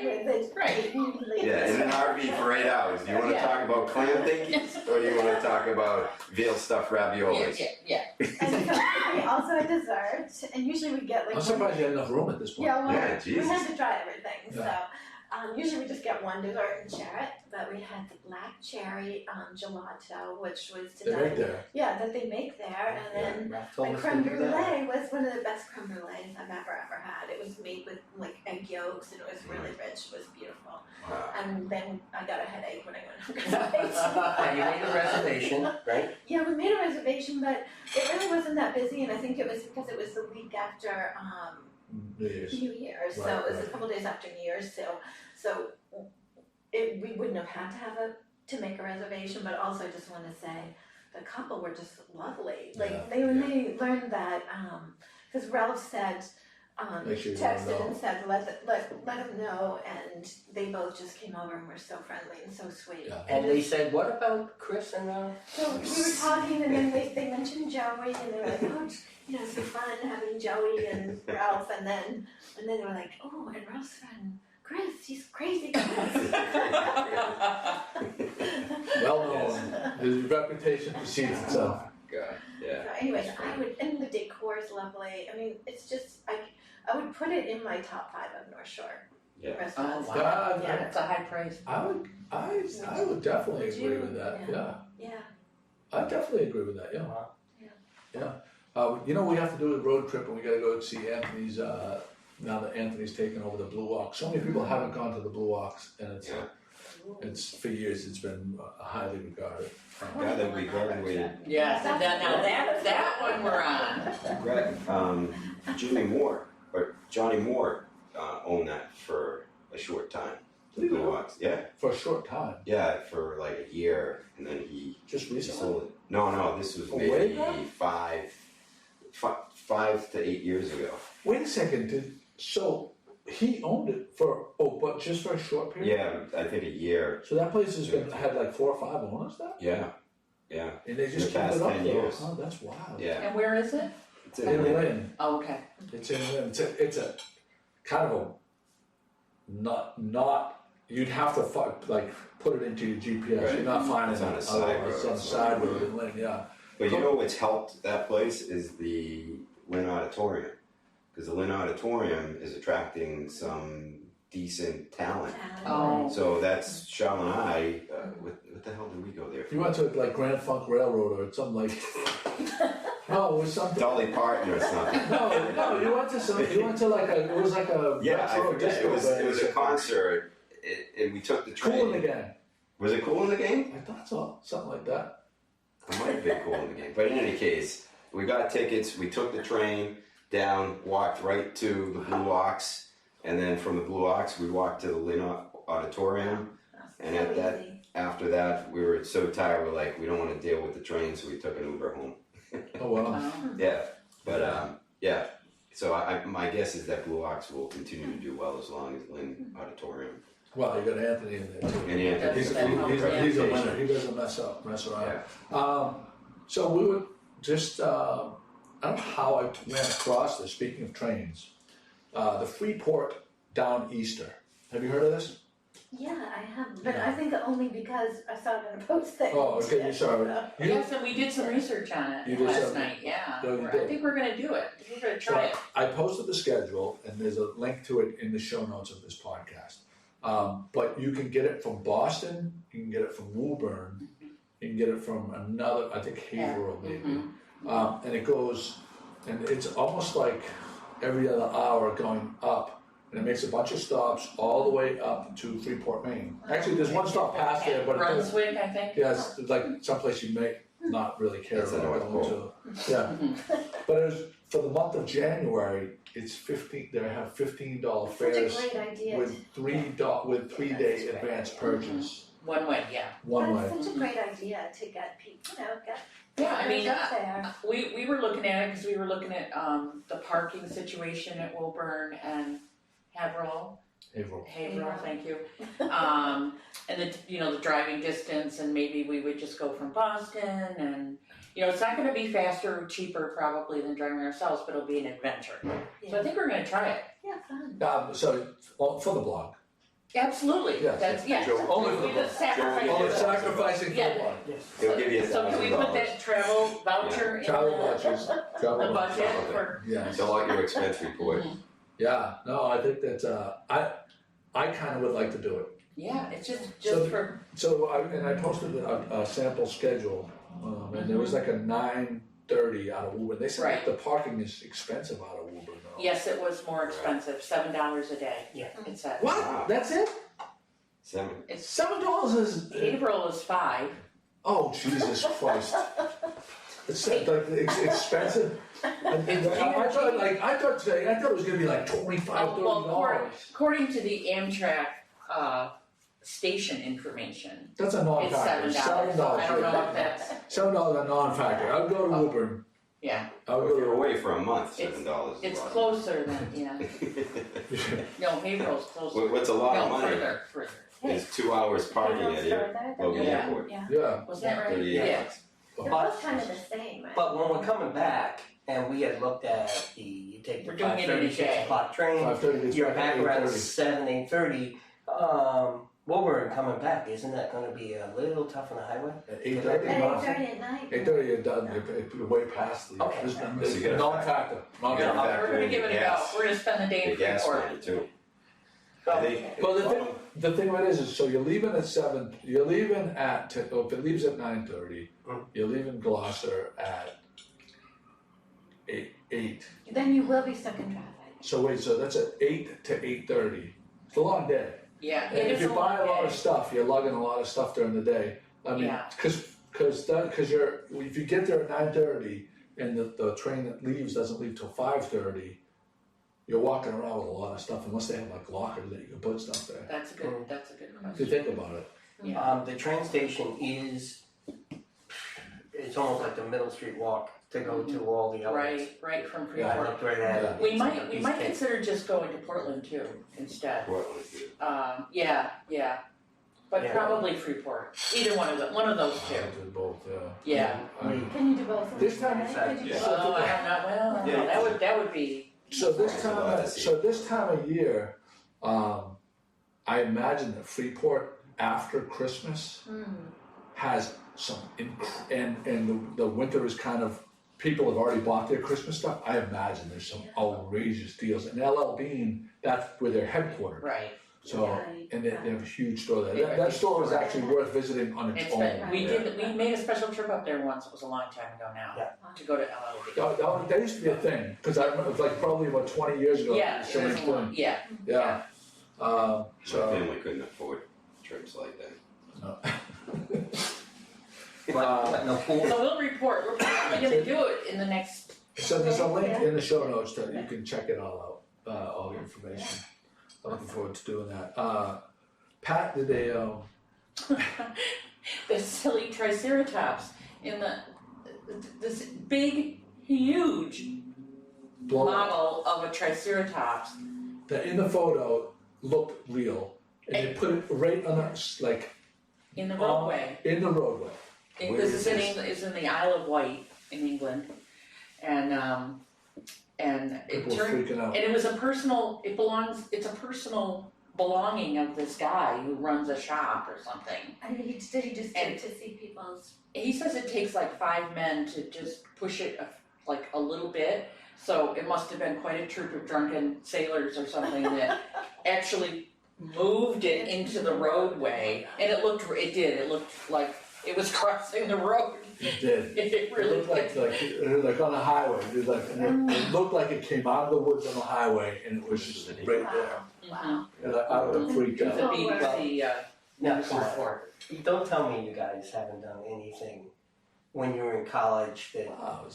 Right. Yeah, in an RV for 8 hours. Do you want to Yeah. talk about clam dinkies or do you want to talk about veal stuffed raviolis? Yeah. And so we also had dessert, and usually we get like I'm surprised you had enough room at this point. yeah, well, Yeah, we Jesus. had to try everything. Yeah. So usually we just get one dessert and share it. But we had the black cherry gelato, which was They're right there. yeah, that they make there, and then Ralph told my us creme to do that. brulee was one of the best creme brulees I've ever had. It was made with like egg yolks, and it was really rich. It was beautiful. Wow. And then I got a headache when I went home. And you made a reservation, right? Yeah, we made a reservation, but it really wasn't that busy, and I think it was because it was the week after New Year's. New Year's, so Right, it was right. a couple days after New Year's, so we wouldn't have had to make a reservation, but also I just want to say the couple were just lovely. Like Yeah, they learned that because Ralph said Make sure you let 'em texted know. and said let them know, and they both just came over and were so friendly and so sweet. Yeah. And they said, what about Chris and So we were talking, and then they mentioned Joey, and they were like, oh, it's so fun having Joey and Ralph, and then they were like, oh, and Ralph's friend Chris, he's crazy Chris. Well known, his reputation precedes itself. God, yeah. So anyways, and the decor is lovely. I mean, it's just, I would put it in my top 5 of North Shore Yeah. Oh restaurants. wow. Yeah. That's a high praise. I would definitely Would agree you? with that, Yeah. yeah. Yeah. I definitely agree with that, yeah. Wow. Yeah. You know, we have to do a road trip and we gotta go see Anthony's, now that Anthony's taken over the Blue Ox. So many people haven't gone to the Blue Ox, and it's for years, it's been highly regarded. God, that would be graduated. Yes, and then now that one we're on. Jimmy Moore, or Johnny Moore, owned that for a short time. Blue Ox, yeah. For a short time, Yeah, for like a year, and then he just recently. sold it. No, this was Oh, way maybe back? 5 to 8 years ago. Wait a second, so he owned it but just for a short period? Yeah, I think a year. So that place has had like 4 or 5 owners now? Yeah, And they just In the keep past it up 10 there? years. Oh, that's wild. yeah. And where is it? It's In in Lynn, Oh, okay. it's in Lynn, it's a kind of a, not, you'd have to put it into your GPS, Right. you're not finding It's on it a side otherwise. It's road, on a so- side road in Lynn, yeah. But you know what's helped that place is the Lynn Auditorium. Because the Lynn Auditorium is attracting some decent talent. Oh. So that's Charlotte and I, what the hell did we go there for? You went to like Grand Funk Railroad or something like, no, it was something. Dolly Parton or something. No, you went to like it was like a Yeah, I retro forget. disco It was a band. concert and we took the train. Cool in the game. Was it cool in the game? I thought so, something like that. It might have been cool in the game. But in any case, we got tickets, we took the train down, walked right to the Blue Ox, and then from the Blue Ox, we walked to the Lynn Auditorium. And at that, after that, we were so tired, we're like, we don't want to deal with the train, so we took an Uber home. Oh, wow. Yeah, but yeah. So my guess is that Blue Ox will continue to do well as long as Lynn Auditorium. Well, you got Anthony in there too. And yeah, He's a winner. He doesn't mess around. Yeah. So we would just, I don't know how I ran across this, speaking of trains. The Freeport Down Easter. Have you heard of this? Yeah, I have, but I think only because I saw it in a post thing. Oh, okay, you saw it. Yes, and we did some research on You it did last something? night, yeah. No, you I did. think we're gonna do it, we're gonna So try it. I posted the schedule, and there's a link to it in the show notes of this podcast. But you can get it from Boston, you can get it from Woburn, you can get it from another, I think Haverhill maybe. And it goes, and it's almost like every other hour going up. And it makes a bunch of stops all the way up to Freeport, Maine. Actually, there's one stop past there, but it does, Brunswick, I think. yes, it's like someplace you may not really care That's the about North going to. Yeah, but it was, for the month of January, it's $15. They have $15 fares Such a great idea. with three-day advance purchase. One way, yeah. One way. That's such a great idea to get people, get Yeah, I mean, up there. we were looking at it, cause we were looking at, the parking situation at Woburn and Haverhill, Haverhill. thank you. And the driving distance, and maybe we would just go from Boston, and, it's not gonna be faster or cheaper probably than driving ourselves, but it'll be an adventure. So I think we're gonna try it. Yeah, fun. So, for the blog. Absolutely, Yes. that's, yeah. Joe, only for We just sacrifice Joe, Only it. sacrificing for the Yeah. blog. They'll give you So can we put $1,000. that travel voucher in Travel vouchers, the travel budget vouchers. for? Yes. Fill out your expense report. Yeah, no, I think that, I kind of would like to do it. Yeah, it's just So- for, So, I posted a sample schedule, and there was like a 9:30 out of Woburn. They said Right. the parking is expensive out of Woburn though. yes, it was more expensive, $7 a day. Yeah. It said. What? Wow. That's it? It's, $7 is, April is $5. oh, Jesus Christ. It's like, it's expensive. I thought it was gonna be like $25, Well, $30. according to the Amtrak, station information, That's a it's non-factor. $7, so I don't know if that's, $7 a non-factor. I'll go to Woburn. yeah, I'll If you're go away for a month, It's- $7 is it's a lot. closer than, yeah, to. no, Haverhill's closer. What's a lot of No, money further, is 2 hours parking at Logan Yeah. Airport. Yeah. Yeah. wasn't that right? 38 Yeah. bucks. They're both kind of the same, right? But when we're coming back, and we had looked at you take the We're doing it in a 5:30, 6 day. o'clock train, 5:30 is you're back around 8:30. 7, 8:30. Woburn coming back, isn't that gonna be a little tough on the highway? At At 8:30. 8:30 at night. 8:30, you're done. You're way past the. Okay. It's So you gotta non-factor. Yeah, Non-factor. we're gonna give it a go, Gas. we're gonna spend the day The in gas Freeport. money too. So- I think- Well, the thing about it is so you're leaving at 7. You're leaving at if it leaves at 9:30, you're leaving Gloucester at 8. Then you will be stuck in traffic. So wait, so that's at 8 to 8:30. It's a long day. Yeah, And it if is you a buy long a lot day. of stuff, you're lugging a lot of stuff during the day. I mean, Yeah. because if you get there at 9:30 and the train that leaves doesn't leave till 5:30, you're walking around with a lot of stuff unless they have like lockers that you can put stuff there. That's a good If you question. think about it. Yeah. The train station it's almost like the Middle Street walk to go to all the outlets. Right from Yeah. Freeport. Like right at it. We might East Cape. consider just going to Portland too, instead. Portland is good. Yeah, but Yeah. probably Freeport, either one of those two. I did both, yeah. Yeah. Can you do both? This time- Could you do Yeah. both? Oh, I don't know, well, Yeah. that would be, So this There's a lot time, to see. this time of year, I imagine that Freeport after Christmas has some and the winter is kind of people have already bought their Christmas stuff. I imagine there's some outrageous deals. And LL Bean, that's where they're headquartered. right. So Right. and they have a huge store there. They That, have that store is actually worth visiting on its It's own. been, we made a special trip up there once, it was a long time ago now, Yeah. to go to LLB. That used to be a thing because I remember it was like probably about 20 years ago. Yeah, it was it so was much a long, fun. yeah, Yeah. My So, family couldn't afford trips like that. But no pool. So we'll report, we're probably gonna do it in the next, so there's a link in the show notes that you can check it all out, all the information. I'm looking forward to doing that. Pat, did they, the silly Triceratops in this big, huge blow up? model of a Triceratops. That in the photo looked real, and they put it right on the, like, In the roadway. in the roadway. Where This is is in this? England, it's in the Isle of Wight in England. And it People were turned, freaking out. and it was it's a personal belonging of this guy who runs a shop or something. And did he just do it to see people's? He says it takes like 5 men to just push it like a little bit. So it must have been quite a troop of drunken sailors or something that actually moved it into the roadway. And it looked like it was crossing the road. It did. It really It looked like on a highway. It, was like, and it looked like it came out of the woods on the highway, and it was just right there. Wow. And I would have freaked It was a out. BBC No, news come on. report. Don't tell me you guys haven't done anything when you were in college that. Wow,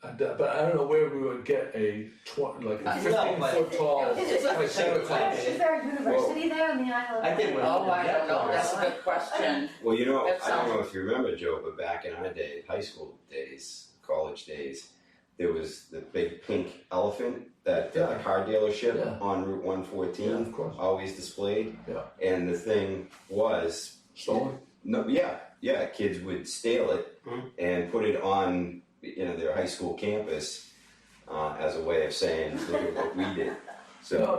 but I don't know where we would get a 15-foot tall. Is there a university there on the Isle of I did Wight? Oh, I don't know, that's a good question. Well, you know, That I don't know sounds- if you remember, Joe, but back in our days, high school days, college days, there was the big pink elephant that Yeah. car dealership Yeah. on Route 114 Yeah, of course. always displayed. Yeah. And the thing was, Stolen? no, yeah, kids would steal it Mhm. and put it on, their high school campus as a way of saying, look at what we did. So, No,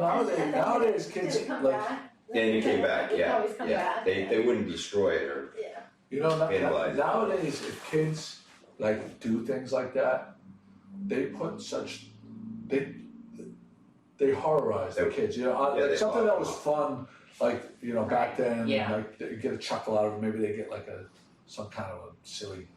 nowadays kids Did it come like back? and it came back, It yeah, always come yeah. back. They wouldn't destroy it or Yeah. Vandalize. Nowadays if kids like do things like that, they put they horrorize the kids. Yeah, Like they something that love was fun, like back then, Yeah. like they get a chuckle out of it. Maybe they get like some kind of a silly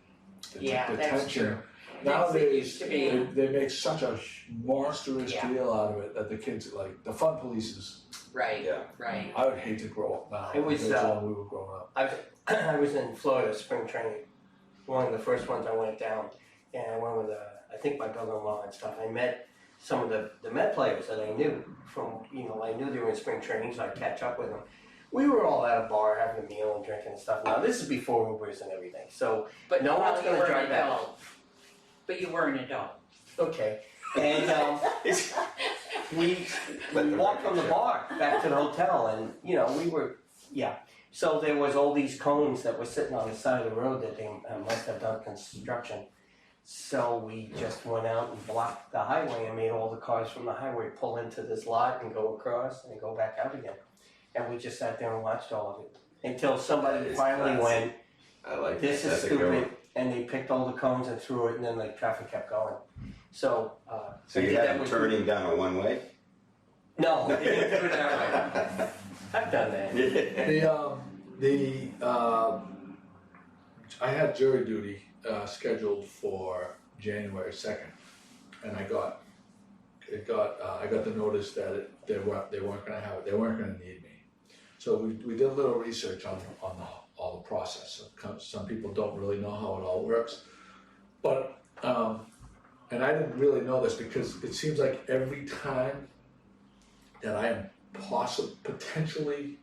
Yeah, that's detention. true. Nowadays, It used to be- they make such a monstrous Yeah. deal out of it that the kids like the fun police is. Right, yeah. right. I would hate to grow up now. It was, compared to when we were growing up. I was in Florida spring training, one of the first ones I went down, and I went with I think my brother-in-law and stuff. I met some of the Met players that I knew from, I knew they were in spring training, so I'd catch up with them. We were all at a bar having a meal and drinking and stuff. Now this is before Ubers and everything, so But No one's you gonna were an drive that. adult. But you were an adult. okay. And we walked from the bar back to the hotel, and we were So there was all these cones that were sitting on the side of the road that they must have done construction. So we just went out and blocked the highway and made all the cars from the highway pull into this lot and go across and go back out again. And we just sat there and watched all of it until somebody That is finally classic. went, I like "This that. is That's a good one. stupid," and they picked all the cones and threw it, and then the traffic kept going. So So I you did had that them with- turning down a one-way? No, they didn't do it that way. I've done that. I had jury duty scheduled for January 2nd, and I got the notice that they weren't going to have it. They weren't going to need me. So we did a little research on all the process. Some people don't really know how it all works, but and I didn't really know this because it seems like every time that I am potentially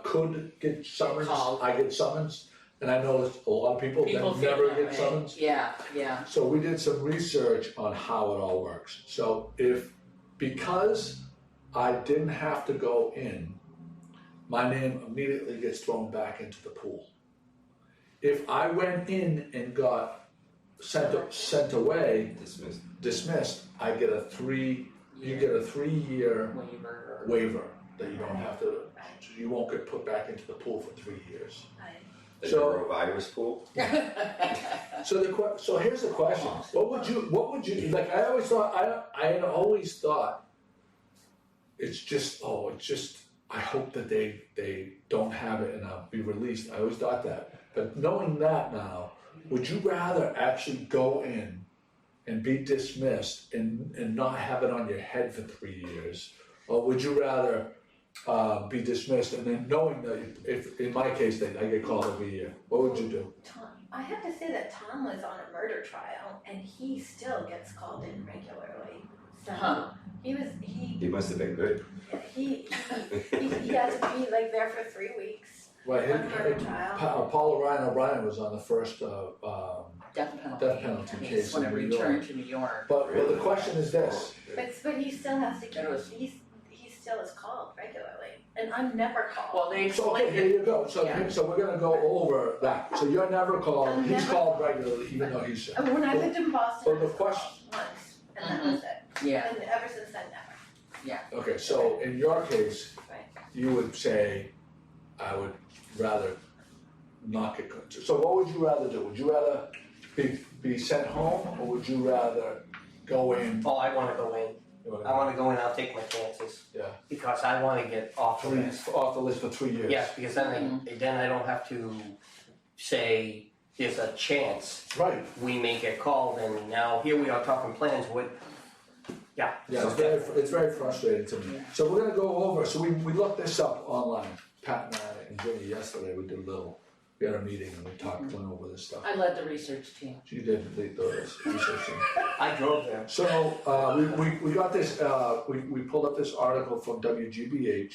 could get summons, Called. I get summons, and I noticed a lot of people People that feel never that get way. summons. Yeah. So we did some research on how it all works. So because I didn't have to go in, my name immediately gets thrown back into the pool. If I went in and got sent away, dismissed, I get a 3-year Waiver. waiver that you don't have to, so you won't get put back into the pool for 3 years. The So- norovirus pool? So here's the question: What would you like? I had always thought it's just I hope that they don't have it and I'll be released. I always thought that, but knowing that now, would you rather actually go in and be dismissed and not have it on your head for 3 years, Or would you rather be dismissed and then knowing that if, in my case, that I get called every year, what would you do? Tom, I have to say that Tom was on a murder trial and he still gets called in regularly. So he must have been good. he had to be like there for 3 weeks Right, on murder trial. Paul Ryan O'Brien was on the first Death penalty case case when in it New York. returned to New York. But the question is this, But he still has to That was- he still is called regularly. And I'm never called. Well, they so okay, explained here it, you go, so, Yeah. so we're gonna go over that, so you're never called, I'm he's never- called regularly, even though he's. When I lived in Boston, But the I was question- called once, and that was it. yeah, And ever since then, never. Okay, so in your case, Right. you would say, I would rather not get, so what would you rather do? Would you rather be sent home, or would you rather go in? Oh, I wanna go in. I wanna go in, I'll take my chances. Yeah. Because I wanna get off the list. Off the list for 3 years. Yes, because then I don't have to say, there's a chance Right, we may get called, and now here we are talking plans with, yeah, it's very frustrating to me. So we're gonna go over, so we looked this up online, Pat and I and Jenny yesterday, we had a meeting and we went over this stuff. I led the research team. She did the research. I drove there. So, we got this, we pulled up this article from WGBH,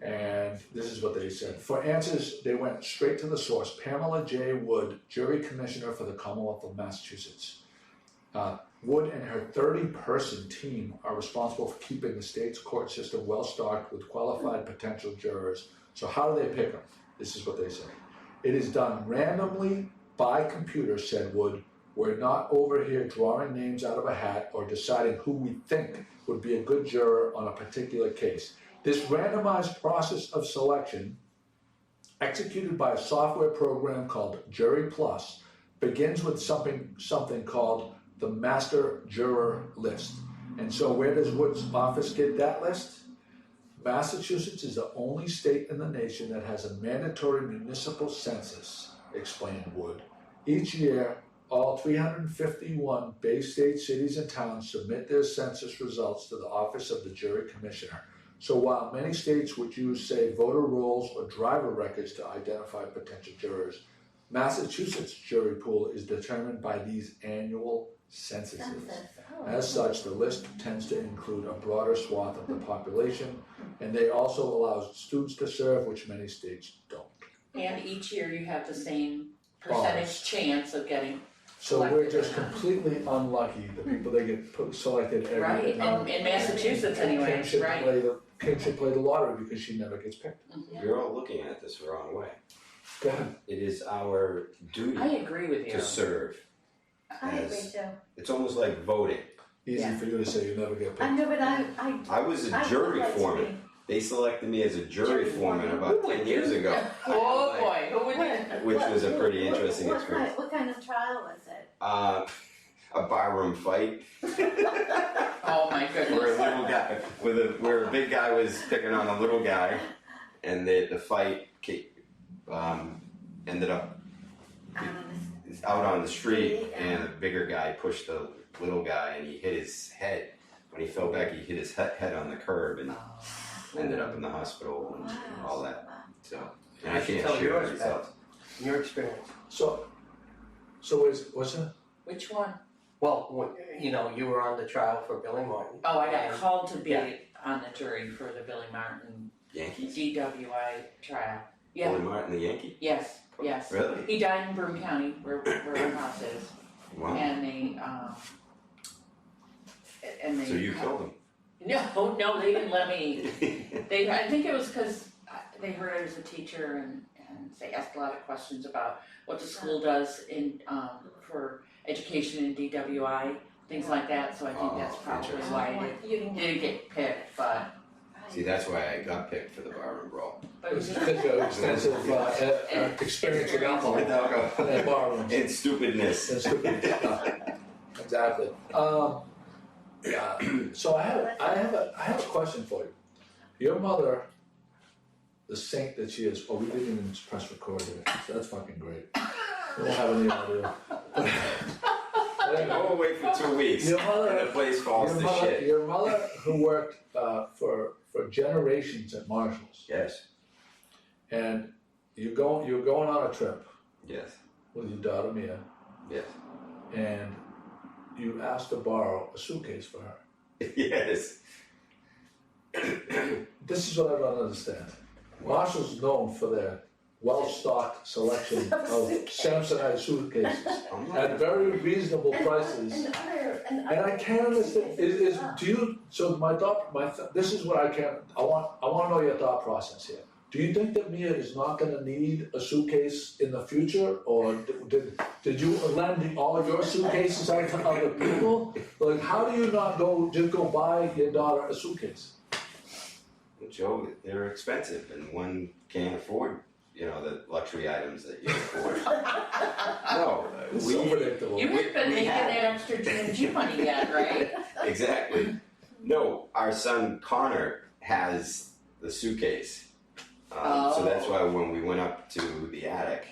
and this is what they said. For answers, they went straight to the source. Pamela J. Wood, jury commissioner for the Commonwealth of Massachusetts. Wood and her 30-person team are responsible for keeping the state's court system well-stocked with qualified potential jurors. So how do they pick them? This is what they say. It is done randomly by computer, said Wood. We're not over here drawing names out of a hat or deciding who we think would be a good juror on a particular case. This randomized process of selection, executed by a software program called Jury Plus, begins with something called the Master Juror List. And so where does Wood's office get that list? Massachusetts is the only state in the nation that has a mandatory municipal census, explained Wood. Each year, all 351 Bay State cities and towns submit their census results to the Office of the Jury Commissioner. So while many states would use, say, voter rolls or driver records to identify potential jurors, Massachusetts' jury pool is determined by these annual censuses. As such, the list tends to include a broader swath of the population, and they also allow students to serve, which many states don't. And each year you have the same percentage chance of getting So we're just completely unlucky, the people that get selected every right, year. and in Massachusetts anyway, right? Kim should play the lottery because she never gets picked. You're all looking at this the wrong way. Go ahead. It is our duty I agree with you. to serve. I agree too. It's almost like voting. Easy Yeah. for you to say you never get I picked. know, but I I was a I jury would like to foreman. be. They selected me as a jury Jury foreman foreman. about Who would 10 years do ago. Oh boy, who would do? Which was a pretty interesting experience. What kind of trial was it? A barroom fight Oh my where a goodness. little guy, where a big guy was picking on a little guy, and the fight ended up out on the street, and the bigger guy pushed the little guy, and he hit his head. When he fell back, he hit his head on the curb and ended up in the hospital and all that. So, and I can't Tell share yours, the results. Your experience. So what's that? Which one? Well, you were on the trial for Billy Martin. Oh, I got And- called to be Yeah. on the jury for the Billy Martin Yankees? DWI trial. Billy Yeah, Martin, the Yankee? yes. Really? He died in Broome County, where our house is, Wow. and they. So you killed him. No, they didn't let me. I think it was because they heard I was a teacher and they asked a lot of questions about what the school does for education in DWI, things like that, so I think that's probably interesting. why I didn't get picked, but. See, that's why I got picked for the barroom brawl. But it was Because of extensive experience with alcohol and barrooms. And stupidness. And stupid stuff. Exactly. Yeah. So I have a question for you. Your mother, the saint that she is. Oh, we didn't even press record here, so that's fucking great. We don't have any audio. Go away for 2 weeks, Your mother, and the place falls to shit. Your mother, who worked for generations at Marshall's. Yes. And you're going on a trip Yes. with your daughter Mia, Yes. and you asked to borrow a suitcase for her. Yes. This is what I don't understand. Marshall's known for their well-stocked selection of Samsonite suitcases at very reasonable prices. And I can't understand. This is what I want to know your thought process here. Do you think that Mia is not going to need a suitcase in the future, or did you lend all of your suitcases out to other people? Like, how do you not just go buy your daughter a suitcase? Joe, they're expensive, and one can't afford, the luxury items that you afford. No, It's so predictable. You haven't been making have- that extra G&G money yet, right? Exactly. No, our son Connor has the suitcase. So that's why when we went up to the attic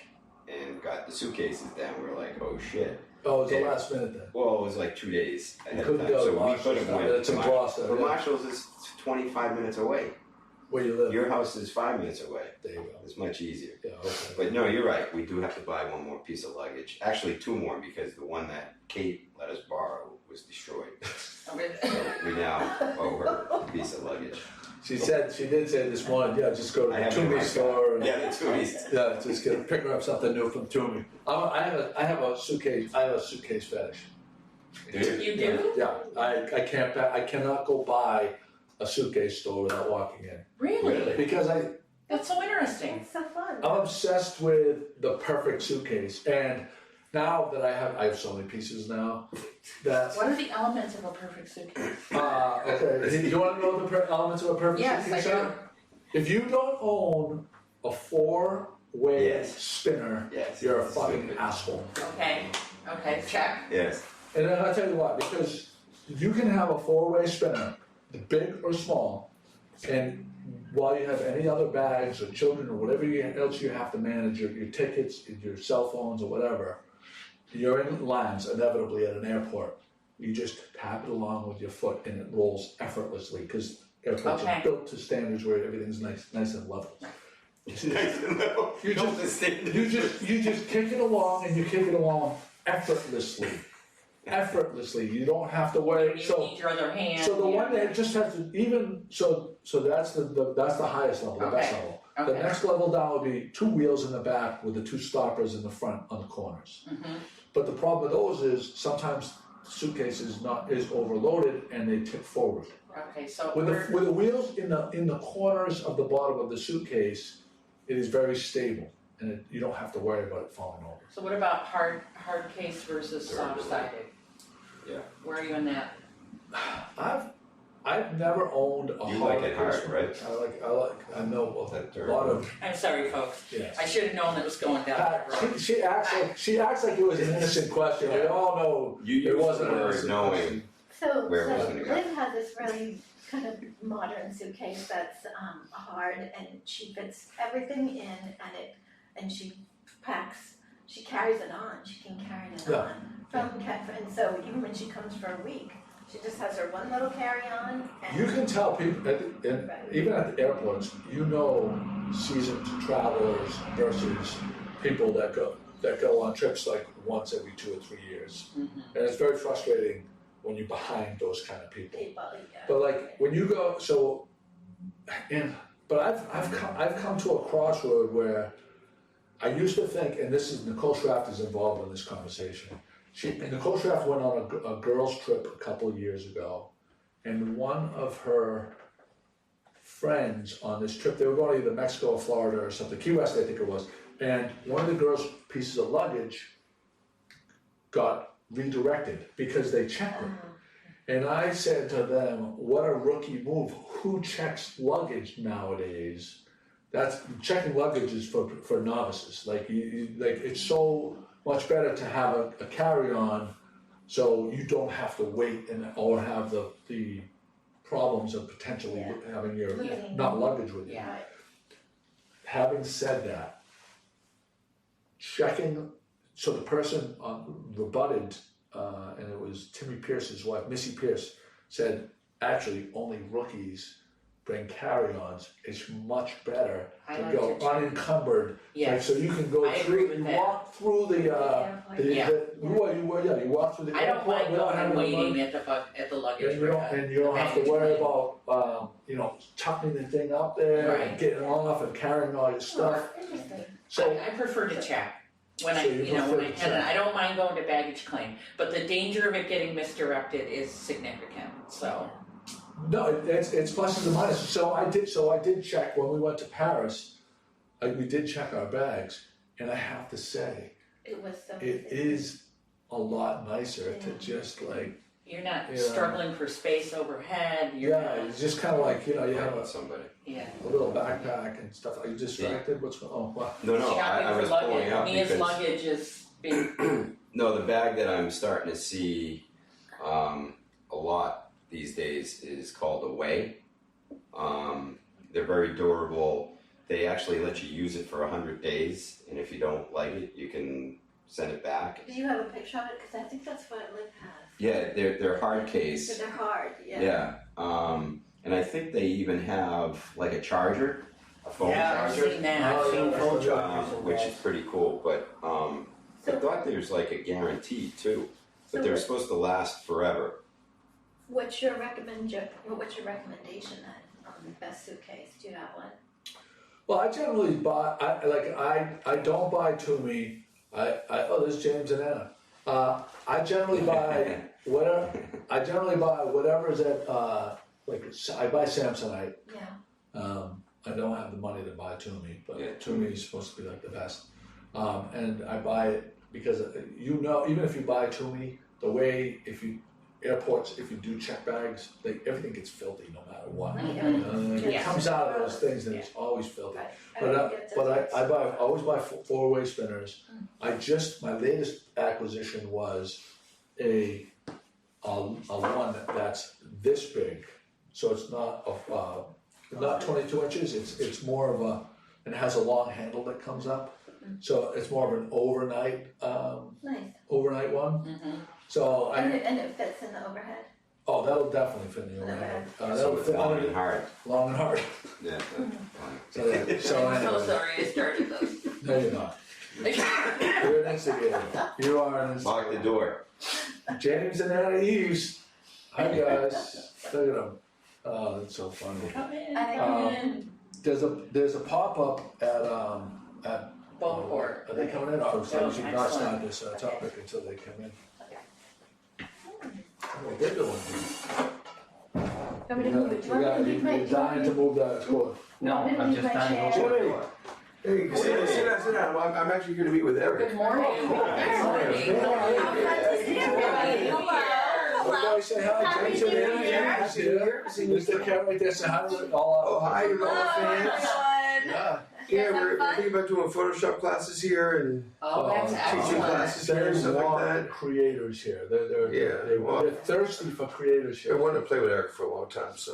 and got the suitcases down, we were like, oh shit. Oh, it's the Yeah. last minute then. Well, it was like 2 days ahead of couldn't time, go to so we Marshall's. could have went It's to in Marshall's. Gloucester, But yeah. Marshall's is 25 minutes away. Where you live. Your house is 5 minutes away. There you go. It's much easier. Yeah, okay. But no, you're right. We do have to buy one more piece of luggage. Actually, 2 more, because the one that Kate let us borrow was destroyed. So we now owe her a piece of luggage. She did say this morning, yeah, just go to I the have it in my Toomey store and Yeah, the Toonies. yeah, just pick her up something new from Toomey. I have a suitcase fetish. You do? Yeah, I cannot go buy a suitcase store without walking in. Really? Because That's so interesting. It's so fun. I'm obsessed with the perfect suitcase, and now that I have so many pieces now that What are the elements of a perfect suitcase? okay. You want to know the elements of a perfect Yes, suitcase? I do. If you don't own a 4-way Yes. spinner, Yes. you're a fucking asshole. Okay, check. Yes. And then I'll tell you why, because you can have a 4-way spinner, big or small, and while you have any other bags or children or whatever else you have to manage, your tickets, your cell phones or whatever, you're in lines inevitably at an airport. You just tap it along with your foot and it rolls effortlessly, because airports Okay. are built to standards where everything's nice and level. Nice to know. You Don't just- stand- You just kick it along, and you kick it along effortlessly. You don't have to worry. You So need your other hand. the one that just has to so that's the highest level, the best Okay. level. The Okay. next level down would be 2 wheels in the back with the 2 stoppers in the front on the corners. Mhm. But the problem with those is sometimes the suitcase is overloaded and they tip forward. Okay, so With we're, the wheels in the corners of the bottom of the suitcase, it is very stable, and you don't have to worry about it falling over. so what about hard case versus Durability. soft-sided? Yeah. Where are you in that? I've never owned a You hard like it hard, case. right? I know That a lot of I'm sorry, folks. yes. I should have known it was going down that road. She acts like it was an innocent question. We all know You it use wasn't the an word innocent knowing. question. So Where it was gonna go. Liv has this really kind of modern suitcase that's hard, and she fits everything in, and she carries it on. She can carry it Yeah. on and so even when she comes for a week, she just has her one little carry-on. And You can tell people, even at the airports, seasoned travelers versus people that go on trips like once every 2 or 3 years. Mhm. And it's very frustrating when you're behind those kind of people. yeah. But like when you go, but I've come to a crossroad where I used to think, and this is Nicole Schraft is involved in this conversation. Nicole Schraft went on a girls' trip a couple of years ago, and one of her friends on this trip, they were going to either Mexico or Florida or something, Key West I think it was, and one of the girls' pieces of luggage got redirected because they checked it. And I said to them, what a rookie move. Who checks luggage nowadays? Checking luggage is for novices. Like it's so much better to have a carry-on so you don't have to wait or have the problems of potentially having your not luggage with you. Yeah. Having said that, checking, so the person rebutted, and it was Timmy Pierce's wife, Missy Pierce, said actually only rookies bring carry-ons, it's much better I to like go to- unencumbered. Like, Yes, so you can go I agree through, with you that. walk through the, you walk through the I don't airport mind without going having and to run. waiting at the luggage And you don't, rack. and you don't have to baggage worry claim. about, tucking the thing up there and Right. getting off and carrying all your stuff. Interesting. So, I prefer to check when So I, you when prefer I to head in. check. I don't mind going to baggage claim, but the danger of it getting misdirected is significant, so. no, it's pluses and minuses. So I did check when we went to Paris, we did check our bags, and I have to say, It was so it easy. is a lot nicer to Yeah. just like, You're not Yeah. struggling for space overhead, you're yeah, not, it's just kind of like, you have With somebody. yeah. a little backpack and stuff. Are you distracted? What's going on? Wow. No, I Shopping was for pulling luggage, up Mia's because luggage is being, no, the bag that I'm starting to see a lot these days is called Away. They're very durable. They actually let you use it for 100 days, and if you don't like it, you can send it back. Do you have a picture of it? Because I think that's what Liv has. Yeah, they're hard case. But they're hard, yeah. Yeah. And I think they even have like a charger, a phone Yeah, I've charger, seen that. I've seen phone chargers in which bags. is pretty cool. But I So thought there's like a guarantee too, but So they're what- supposed to last forever. what's your recommendation on the best suitcase? Do you have one? Well, I generally buy. I don't buy Toomey. There's James and Anna. I generally buy whatever's at I buy Samsonite. Yeah. I don't have the money to buy Toomey, but Yeah. Toomey is supposed to be like the best. And I buy it because even if you buy Toomey, the way if you do check bags, everything gets filthy no matter what. It Yeah. comes out of those things and it's always filthy. Right. But I always buy four-way spinners. My latest acquisition was a one that's this big, so it's not 22 inches. It's more of and it has a long handle that comes up, so it's more of an overnight Nice. one. Mhm. So And it fits in the overhead. that'll definitely fit in the overhead. So That'll it's fit long under and hard. long and hard. Yeah. So I'm so anyway, sorry I started this. no, you're not. You're an instigator. You are an instigator. Lock the door. James and Anna Eves. Hi guys. Look at them. Oh, that's so funny. Come in, I come think- in. There's a pop-up at Bowport. Are they coming in? Oh, so we should not excellent. start this topic until they come in. What they're doing. Want me to move it? Do you want me to leave my You're dying to move that score. No, I'm just dying to Jimmy. look. Hey, sit down. I'm actually here to meet with Eric. Good morning. Oh, Good morning. hey, Everybody say hi, James and Anna. Anna's here. Mr. Cat right there, say hi to all Oh, our. hi, you're all fans. Yeah. Yeah, we're thinking about doing Photoshop classes here and Oh, that's teaching excellent. classes here and They stuff like want that. creators here. Yeah, well- They're thirsty for creators I here. wanted to play with Eric for a long time, so.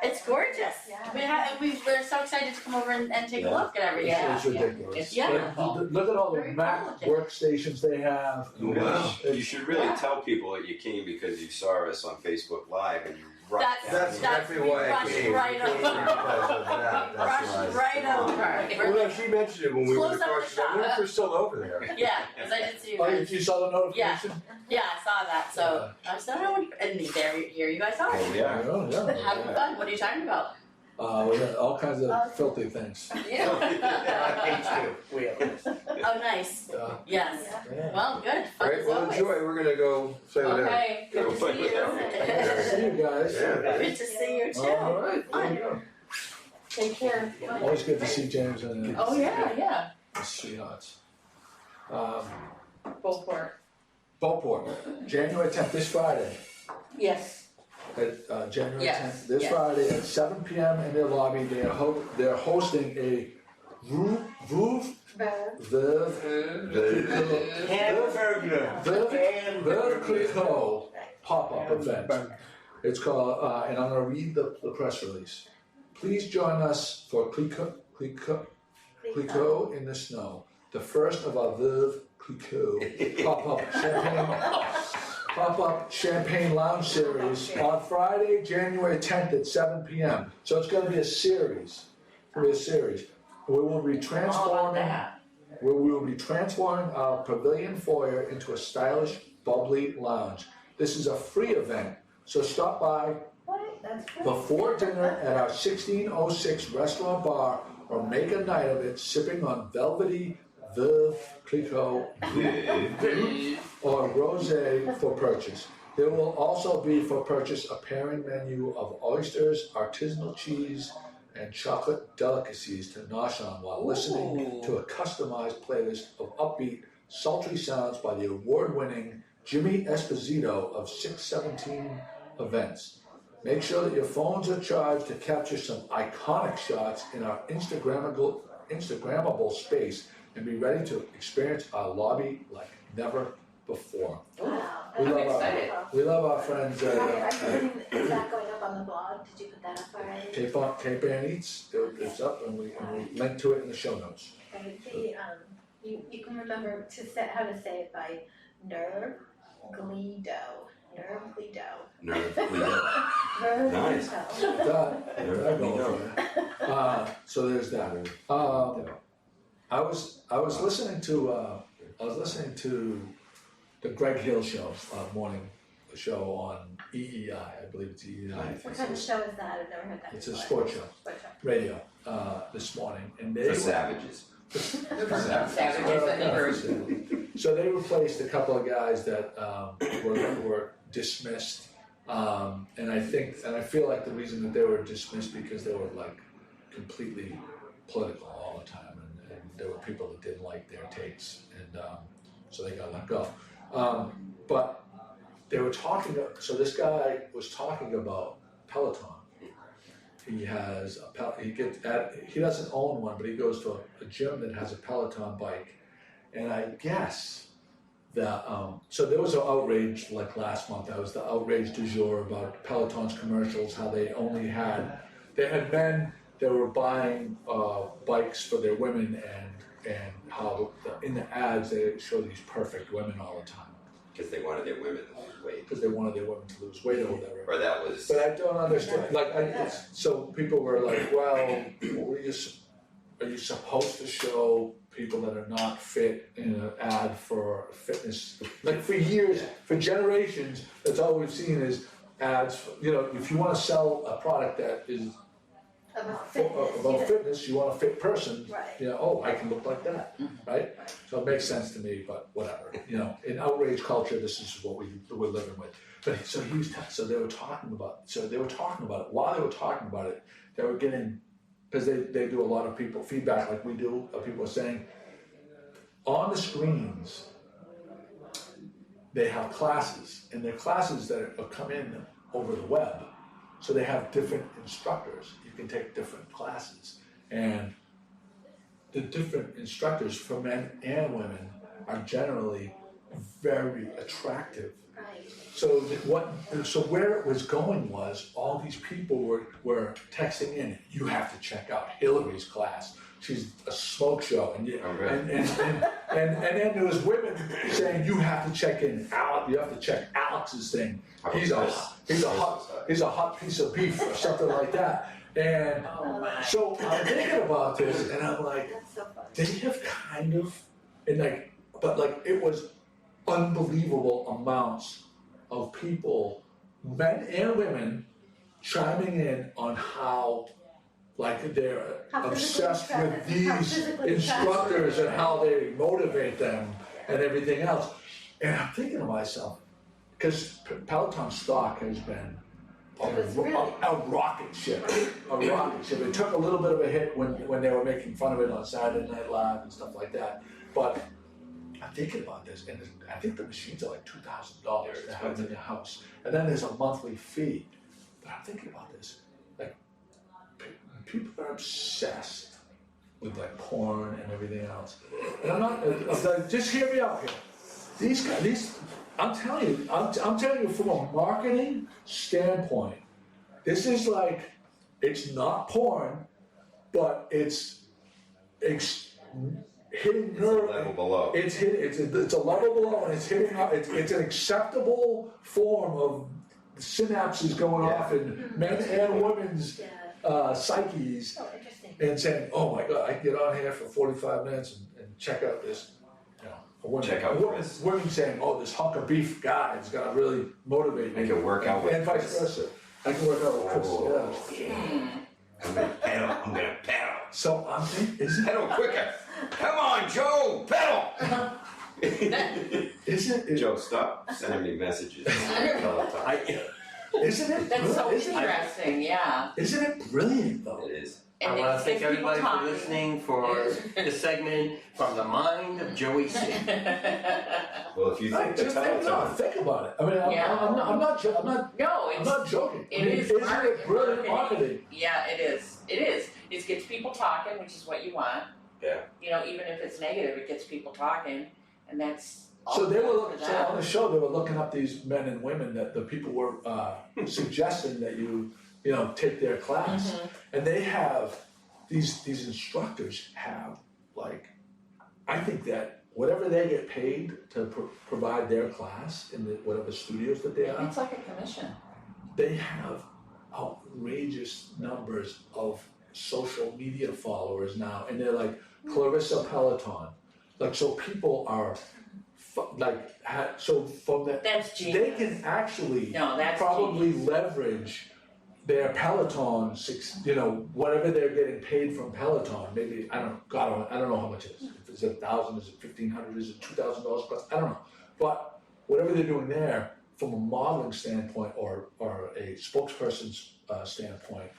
It's gorgeous. Yeah. We're so excited to come over and take a look at everything. It's ridiculous. It's Yeah. beautiful. Look at all the Very Mac complicated. workstations they have. Wow. You should really tell people that you came because you saw us on Facebook Live and you rushed down That's here. exactly why I rushed came. right We came over. because of that. That's Rushed why. right over. Well, no, she mentioned it when we were Close up the across. I wonder if they're still over there. Yeah, because I did see you Oh, guys. you saw the notification? Yeah, I saw that. So I was like, and here you guys are. Oh, yeah. Yeah. Having fun. What are you talking about? We got all kinds of filthy things. Yeah. Page 2. We have. Oh, nice. Yes. Yeah. Well, good. All Fun right, as well, always. enjoy. We're gonna go play with Eric. Okay. Good to see you. See you guys. Yeah. Good to see you too. All right. Fun. There you Take care. go. Always good to see James and Oh, yeah. the sweethearts. Bowport. Beauport, January 10th, this Friday. Yes. At January Yes, 10th, this yes. Friday at 7 p.m. in their lobby. They're hosting a Veuve Clicquot pop-up event. It's called, and I'm going to read the press release. Please join us for Clicquot in the Snow, the first of our Veuve Clicquot pop-up champagne pop-up Champagne Lounge Series on Friday, January 10th at 7 p.m. So it's gonna be a series. We will be All about transforming. that. Where we will be transforming our pavilion foyer into a stylish, bubbly lounge. This is a free event, so stop by That's good. before dinner at our 1606 restaurant bar or make a night of it sipping on velvety Veuve Clicquot or rosé for purchase. There will also be for purchase a pairing menu of oysters, artisanal cheese, and chocolate delicacies to nosh on while listening to a customized playlist of upbeat, sultry sounds by the award-winning Jimmy Esposito of 617 Events. Make sure that your phones are charged to capture some iconic shots in our Instagrammable space and be ready to experience our lobby like never before. Wow. We I'm love excited. we love our friends Is that going up on the blog? Did you put that up already? Cape Ann Eats. It's up and we link to it in the show notes. You can remember how to say it by Nerve Glido. Nice. So there's that. I was listening to the Greg Hill show, morning show on EEI. I believe it's EEI. What kind of show is that? I've never heard that It's a before. sports show, radio, this morning, and they For savages. Savages in the group. So they replaced a couple of guys that were dismissed, and I feel like the reason that they were dismissed because they were like completely political all the time, and there were people that didn't like their takes, and so they got let go. But they were talking. So this guy was talking about Peloton. He has he doesn't own one, but he goes to a gym that has a Peloton bike, and I guess that so there was an outrage like last month. That was the outrage du jour about Peloton's commercials, how they had men that were buying bikes for their women, and how in the ads they show these perfect women all the time. Because they wanted their women to lose weight. Because they wanted their women to lose weight or whatever. Or that was. But I don't understand. So people were like, "Well, are you supposed to show people that are not fit in an ad for fitness?" Like for years, for generations, that's all we've seen is ads. If you want to sell a product that is about fitness, you want a fit person. Right. I can look like that, right? So it makes sense to me, but whatever. In outrage culture, this is what we're living with. But so they were talking about it. While they were talking about it, they were getting, because they do a lot of people feedback like we do. People are saying on the screens they have classes, and they're classes that come in over the web. So they have different instructors. You can take different classes. And the different instructors for men and women are generally very attractive. Right. So where it was going was all these people were texting in, "You have to check out Hillary's class. She's a smoke show." And then there was women saying, "You have to check in you have to check Alex's thing. He's a hot piece of beef," or something like that. And so I'm thinking about this, and I'm like, That's so funny. they have kind of, it was unbelievable amounts of people, men and women, chiming in on how they're obsessed with these instructors and how they motivate them and everything else. And I'm thinking to myself, because Peloton stock has been a rocket ship. It took a little bit of a hit when they were making fun of it on Saturday Night Live and stuff like that. But I'm thinking about this, and I think the machines are like $2,000 to have in your house. And then there's a monthly fee. But I'm thinking about this. People are obsessed with porn and everything else. And I'm not, just hear me out here. These guys, I'm telling you from a marketing standpoint, this is it's not porn, but it's hitting It's a nerve. level below. It's a level below, and it's hitting up. It's an acceptable form of synapses going Yeah. off in men and women's Yeah. psyches, Oh, interesting. and saying, "Oh my God, I can get on here for 45 minutes and check out this." You know, a woman, Check out Chris. women saying, "Oh, this hunk of beef guy is gonna really motivate me." I can work out with and vice Chris. versa. I can work out with Chris. Oh. Yeah. I'm gonna pedal. I'm gonna pedal. So I'm thinking, Pedal quicker. Come on, Joe, pedal. isn't it? Joe, stop sending me messages. Isn't it? That's so isn't it- interesting, yeah. Isn't it brilliant though? It is. And I it want to gets thank people everybody for talking. listening for the segment From the Mind of Joey C. Well, if you think the Just think, no, Peloton, think about it. I mean, Yeah. I'm not No, I'm not joking. it I mean, is isn't marketing, it brilliant marketing? Yeah, it is. It is. It gets people talking, which is what you want. Yeah. You know, even if it's negative, it gets people talking, and that's all So they good were for looking, so them. on the show they were looking up these men and women that the people were suggesting that you know take their class, Mhm. and they have these instructors have like I think that whatever they get paid to provide their class in the whatever studios that they are, It's like a commission. they have outrageous numbers of social media followers now, and they're like Clarissa Peloton, like so people are so from that That's they genius. can actually No, that's probably genius. leverage their Peloton, you know, whatever they're getting paid from Peloton. Maybe I don't know how much it is. If it's $1,000, is it $1,500, is it $2,000 class? I don't know. But whatever they're doing there, from a modeling standpoint or a spokesperson's standpoint,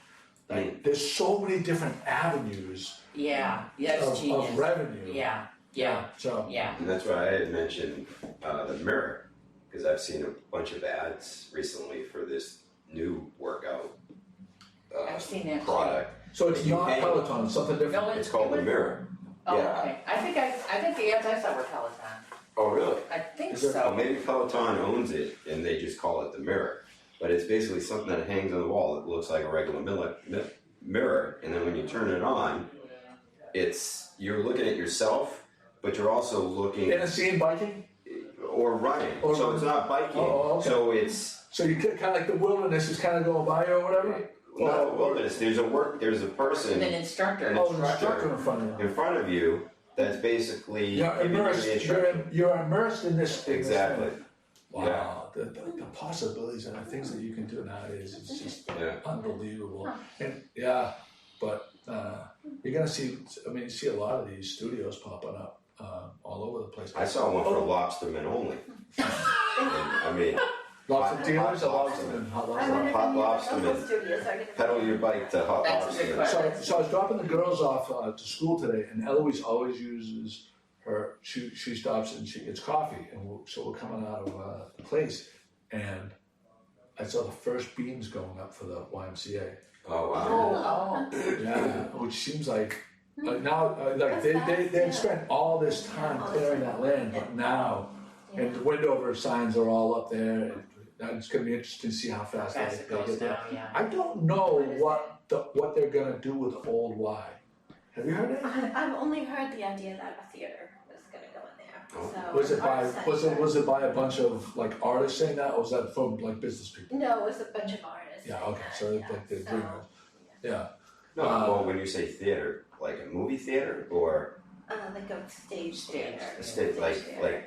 like there's so many different avenues Yeah, that's of genius. revenue. Yeah, yeah, So yeah. and that's why I had mentioned the mirror, because I've seen a bunch of ads recently for this new workout I've seen that too. product. so it's You not pay- Peloton, it's something different. No, It's called the mirror. Oh, Yeah. okay. I think the ads I saw were Peloton. Oh, really? I think Is it- Well, so. maybe Peloton owns it and they just call it the mirror. But it's basically something that hangs on the wall that looks like a regular mirror. And then when you turn it on, you're looking at yourself, but you're also looking In a scene biking? or running. Or So running. it's not biking. Oh, okay. So it's So you kind of like the wilderness is kind of going by you or whatever? not a wilderness. There's a person And an instructor. An Oh, an instructor. instructor in front of you. in front of you that's basically You're giving you immersed, the instruction. you're immersed in this. in this Exactly. thing. Wow, the possibilities and the things that you can do nowadays is just Yeah. unbelievable. And yeah, but you're gonna see, you see a lot of these studios popping up all over the place. I saw one for lobstermen only. And, I mean, Lots of hot dealers, lobster. lots of them, hot I lobster. wonder if hot any of the lobstermen. local studios are gonna. pedal your bike to hot That's a good lobstermen. question. So I was dropping the girls off to school today, and Eloise always uses her. She stops and she gets coffee, and so we're coming out of the place, and I saw the first beams going up for the YMCA. Oh wow. Oh, Yeah, which seems like now, like they've spent all this time clearing that land, but now, and the Wendover signs are all up there, and it's going to be interesting to see how fast fast they it goes get there. down, yeah. I don't know what they're gonna do with Old Y. Have you heard it? I've only heard the idea that a theater was gonna go in there, so. Was it an by art was center. it by a bunch of like artists saying that, or was that from like business people? No, it was a bunch of artists. Yeah, saying okay, that, so yeah, like they're so, doing it. Yeah. No, well, when you say theater, like a movie theater or like a stage Stage. theater. a stage, like theater.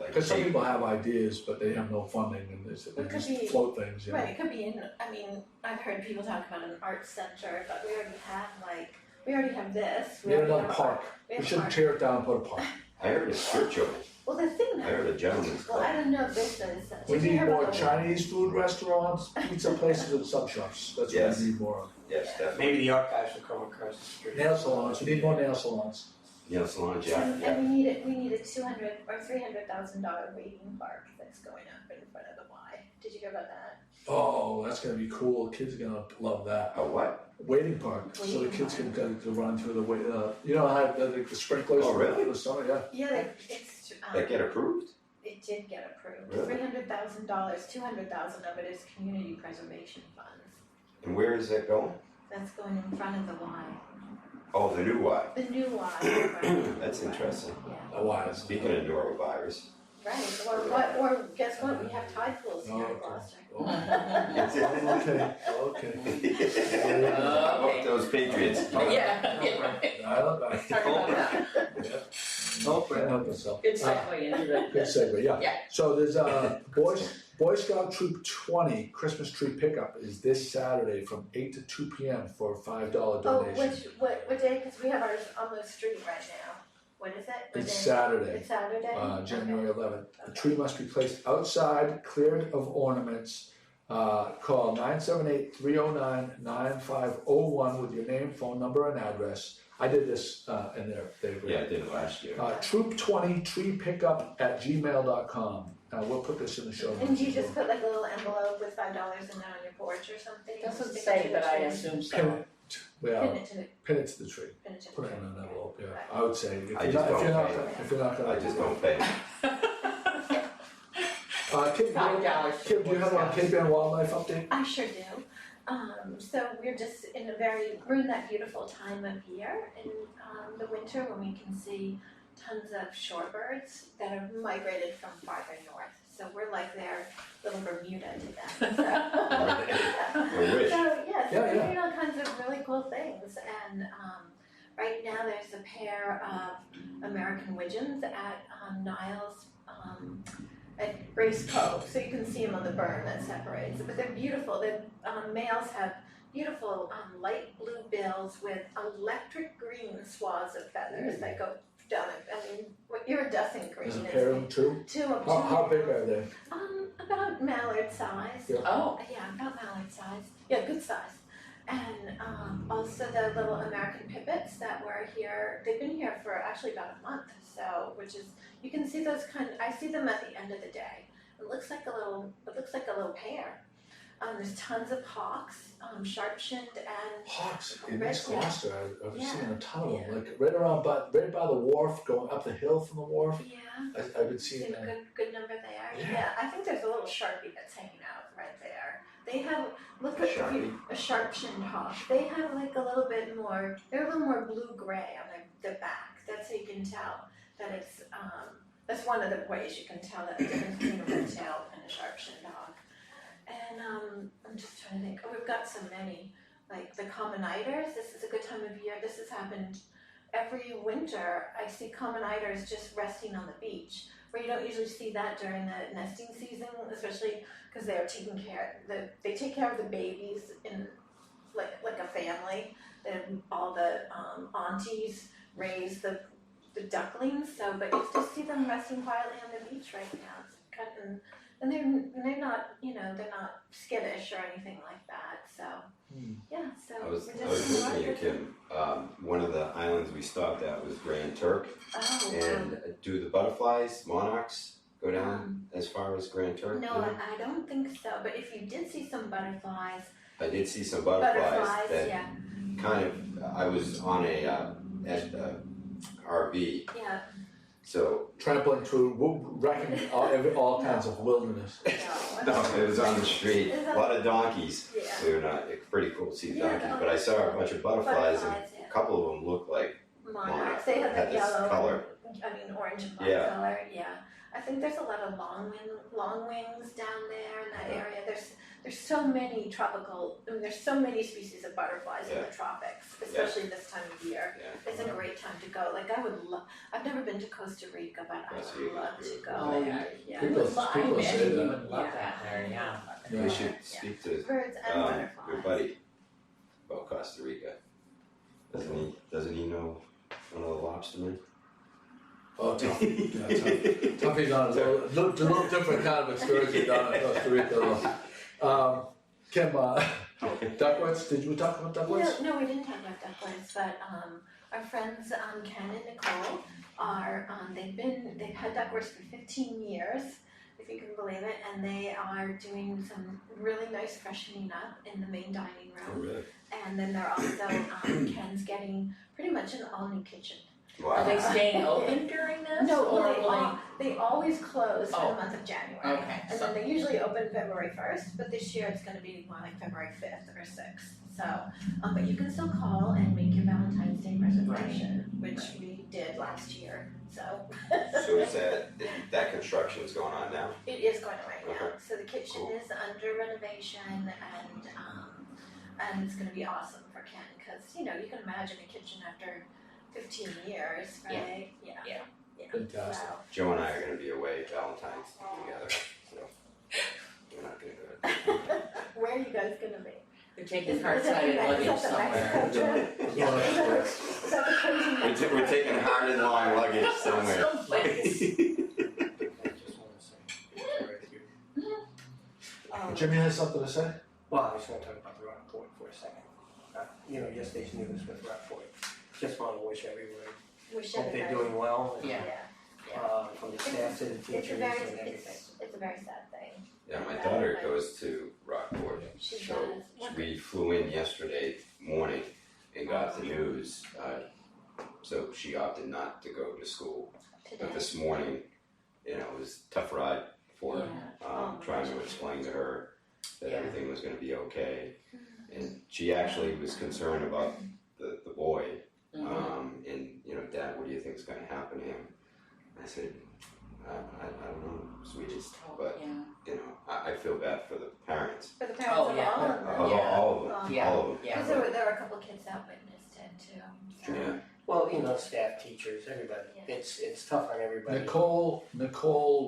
Because some people have ideas, but they have no funding, and they It could just be- float things. You know? Right, it could be in, I mean, I've heard people talk about an art center, but we already have this. We have another have park. we We have should park. tear it down, and put a park. I heard a strip joint. Well, the thing I heard that, a gentleman's well, I club. don't know if this is. We did you need hear more about the- Chinese food restaurants, pizza places, and sub shops. That's Yes. what we need more of. Yes, definitely. Maybe the archives will come across the street. Nail salons. We need more nail salons. Nail salons, yeah, And yeah. we need a $200,000 or $300,000 waiting park that's going up in front of the Y. Did you hear about that? Oh, that's gonna be cool. Kids are gonna love that. A what? Waiting park, so the Waiting kids can park. go to run through the way. You know how the sprinklers. Oh, really? For the summer, yeah. Yeah, it's, That get approved? it did get approved. Really? $300,000, $200,000 of it is community preservation funds. And where is that going? That's going in front of the Y. Oh, the new Y. The new Y program. That's interesting. Yeah, A while. Speaking of norovirus. right, or guess what, we have tide pools here in Okay. Gloucester. Okay. How about those Patriots? Yeah. Dial it back. Sorry about that. Yeah. Nope, can't help myself. Good segue into the. Good segue, yeah. Yeah. So there's Boy Scout Troop 20 Christmas tree pickup is this Saturday from 8 to 2 p.m. for a $5 Oh, donation. what day, because we have ours on the street right now. What is it? What It's day? Saturday, It's Saturday? January Okay. 11th. The tree must be placed outside, cleared of ornaments. Call 978-309-9501 with your name, phone number, and address. I did this in there. Yeah, I did it last year. Troop 20 tree pickup at gmail.com. We'll put this in the show notes. And you as just well. put like a little envelope with $5 in there on your porch or something? Doesn't Stick it say, to the but I tree? assume Pin so. it, yeah, Pin it to the, pin it to the tree. pin it to the Put it tree. in an envelope, yeah. Right. I would say, if I you're just not, if you're don't not, pay. if you're not gonna. I just don't pay. Kim, $5. Kim, do you have a Cape Ann wildlife update? I sure do. So we're just we're in that beautiful time of year in the winter when we can see tons of shorebirds that have migrated from farther north. So we're like their little Bermuda to them. I wish. So yes, Yeah, we're yeah. doing all kinds of really cool things. And right now there's a pair of American widgeons at Niles at Race Cove, so you can see them on the berm that separates. But they're beautiful. The males have beautiful light blue bills with electric green swaths of feathers that go down. I mean, iridescent green. There's a is pair of them too? two of How big are they? About mallard size. Yeah. Oh, Yeah, about mallard size. Yeah, good size. And also the little American pipits that were here. They've been here for actually about a month. So, which is, you can see those I see them at the end of the day. It looks like a little pair. There's tons of hawks, sharp-shinned and Hawks in Red East Gloucester. I've Yeah. seen a ton of them, Yeah. like right by the wharf, going up the hill from the wharf. yeah. I've been seeing Seen a that. good number there. Yeah. I think there's a little Sharpie that's hanging out right there. They have a sharp-shinned hawk. They have like a little bit more. They're a little more blue-gray on their back. That's how you can tell that it's. That's one of the ways you can tell that the difference between a red-tailed and a sharp-shinned hawk. And I'm just trying to think. Oh, we've got so many. Like the common eiders. This is a good time of year. This has happened every winter. I see common eiders just resting on the beach, where you don't usually see that during the nesting season, especially because they are taking care. They take care of the babies in like a family. And all the aunties raise the ducklings. So, but you just see them resting quietly on the beach right now. It's kind of, and they're not, they're not skittish or anything like that. So, yeah. So I was we're just looking at Kim. One of the islands we stopped at was Grand Turk. Oh, And do the butterflies, monarchs, go down as far as Grand Turk? no, I don't think so. But if you did see some butterflies, I did see some butterflies that yeah, kind of. I was on a RV, yeah. so Trampling through, wrecking all kinds of wilderness. no, it was on the street. A lot of donkeys. Yeah. Believe it or not, it's pretty cool to see Yeah, donkeys. no, But I saw a bunch of butterflies, and yeah. a couple of them looked like Monarchs. They have had the this yellow, color. orange and black Yeah. color. Yeah. I think there's a lot of long wings down there in that area. There's so many there's so many species of butterflies in the tropics, especially this time of year. Yeah. It's a great time to go. Like I've never been to Costa Rica, but I Costa would Rica's love to good. go Oh, there. Yeah. People I say imagine you that. would love that there, yeah. Yeah. We should speak to Birds and butterflies. your buddy about Costa Rica. Doesn't he know one of the lobstermen? Oh, tough. Yeah, tough. Tuffy's on a little different kind of excursion down in Costa Rica. Kim, ducklets, did we talk about ducklets? No, we didn't talk about ducklets, but our friends Ken and Nicole are they've had ducklets for 15 years, if you can believe it, and they are doing some really nice freshening up in the main dining Oh, room. really? And then they're also Ken's getting pretty much an all new kitchen. Wow. Are they staying open during this? No, or they will are. They always close for Oh. the month of January. Okay, And so- then they usually open February 1st, but this year it's gonna be more like February 5th or 6th. So, but you can still call and make your Valentine's Day reservation, which we did last year, so. So is that construction's going on now? It is going on right now, Okay. so the kitchen Cool. is under renovation and it's gonna be awesome for Ken, cause you can imagine a kitchen after 15 years, right? Yeah. Fantastic. Wow. Joe and I are gonna be away Valentine's together, so we're not gonna go to. Where are you guys gonna be? You're taking Is hard-sided that luggage the somewhere. Mexico trip? Is that the crazy Mexico We're taking hard and long luggage somewhere. Someplace. I just wanna say, sorry that you- Jimmy has something to say? Well, I was gonna talk about the Rockport for a second. Yesterday's news with Rockport. Just wanna wish everyone, Wish hope they're everybody- doing well, and, Yeah. from the staff to the It's teachers a and very, everything. it's a very sad thing. Yeah, my daughter goes to Rockport, She so does. we flew in yesterday morning and got the news. So she opted not to go to school, Today. but this morning, it was a tough ride for her. Trying to explain to her that Yeah. everything was gonna be okay. And she actually was concerned about the boy, and Dad, what do you think is gonna happen to him? I said, I don't know, sweetest, but Yeah. I feel bad for the parents. For the parents Oh, of yeah. all of them. All of them, Yeah. all of them. Yeah. Because there were a couple kids that witnessed it too. So. Yeah. Well, staff, teachers, everybody, Yeah. it's tough on everybody. Nicole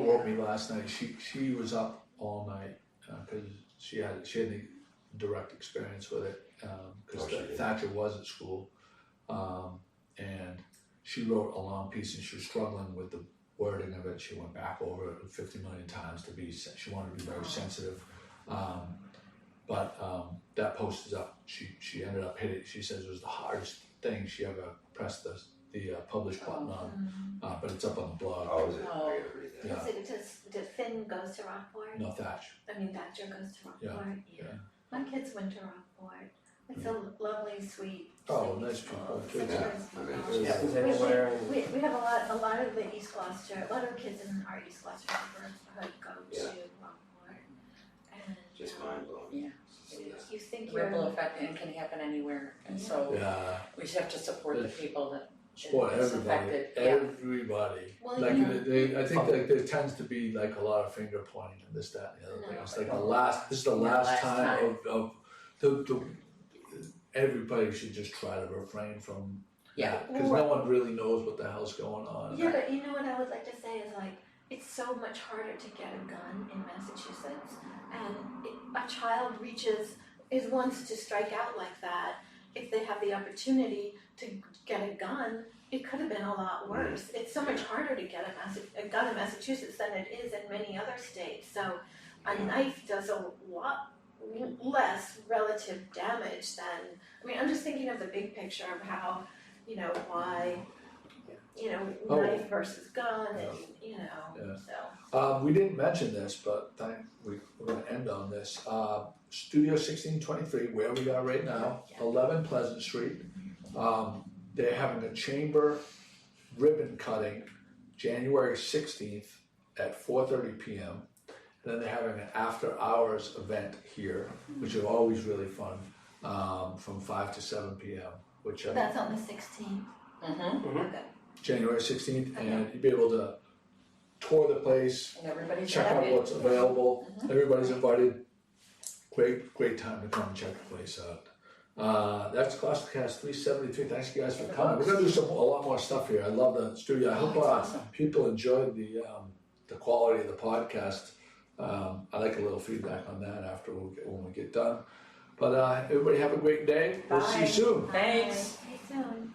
wrote me last night. She was up all night because she had the direct experience with it because Oh, she did. Thatcher was at school, and she wrote a long piece and she was struggling with the wording of it. She went back over it 50 million times she wanted to be very sensitive. But that post is up. She ended up hitting. She says it was the hardest thing she ever pressed the publish button on, but it's up on the blog. Oh, is it? Oh. I gotta read that. Yeah. Does Finn goes to Rockport? No, Thatch. Thatcher goes to Rockport? Yeah. My kids went to Rockport. It's a lovely, sweet. Oh, sweet nice school. people, Such too. a Yeah, nice I mean, school. It happens everywhere. And, We have a lot of the East Gloucester, a lot of kids in our East Gloucester neighborhood go Yeah. to Rockport. And Just mind blowing. Yeah. you think you're. Ripple effect and can happen anywhere, and so Yeah. we just have to support the people that Support it's everybody. affected. Yeah. Everybody. Well, Like I think Fuck. like there tends to be like a lot of finger pointing and this, that, and the other thing. No. It's like this is the last last time of the everybody should just try to refrain from Yeah. because no one really knows what the hell's going on. Yeah, but you know what I would like to say is like, it's so much harder to get a gun in Massachusetts, and a child wants to strike out like that. If they have the opportunity to get a gun, it could have been a lot worse. It's so much harder to get a gun in Massachusetts than it is in many other states. So a knife does a lot less relative damage than, I'm just thinking of the big picture of how, why, knife versus gun and, so. We didn't mention this, but we're going to end on this. Studio 1623, where we are right now, 11 Pleasant Street. They're having a chamber ribbon cutting January 16th at 4:30 p.m. And then they're having an after hours event here, which is always really fun, from 5 to 7 p.m. Which That's on the 16th. Mm-hmm. January 16th, and you'll be able to tour the place, And everybody's check out happy. what's available. Everybody's invited. Great time to come and check the place out. That's GloucesterCast 373. Thanks you guys for coming. We're gonna do a lot more stuff here. I love the studio. I hope it's awesome. people enjoyed the quality of the podcast. I like a little feedback on that after when we get done. But everybody have a great day. We'll see you Bye. soon. Thanks. Bye. See you soon.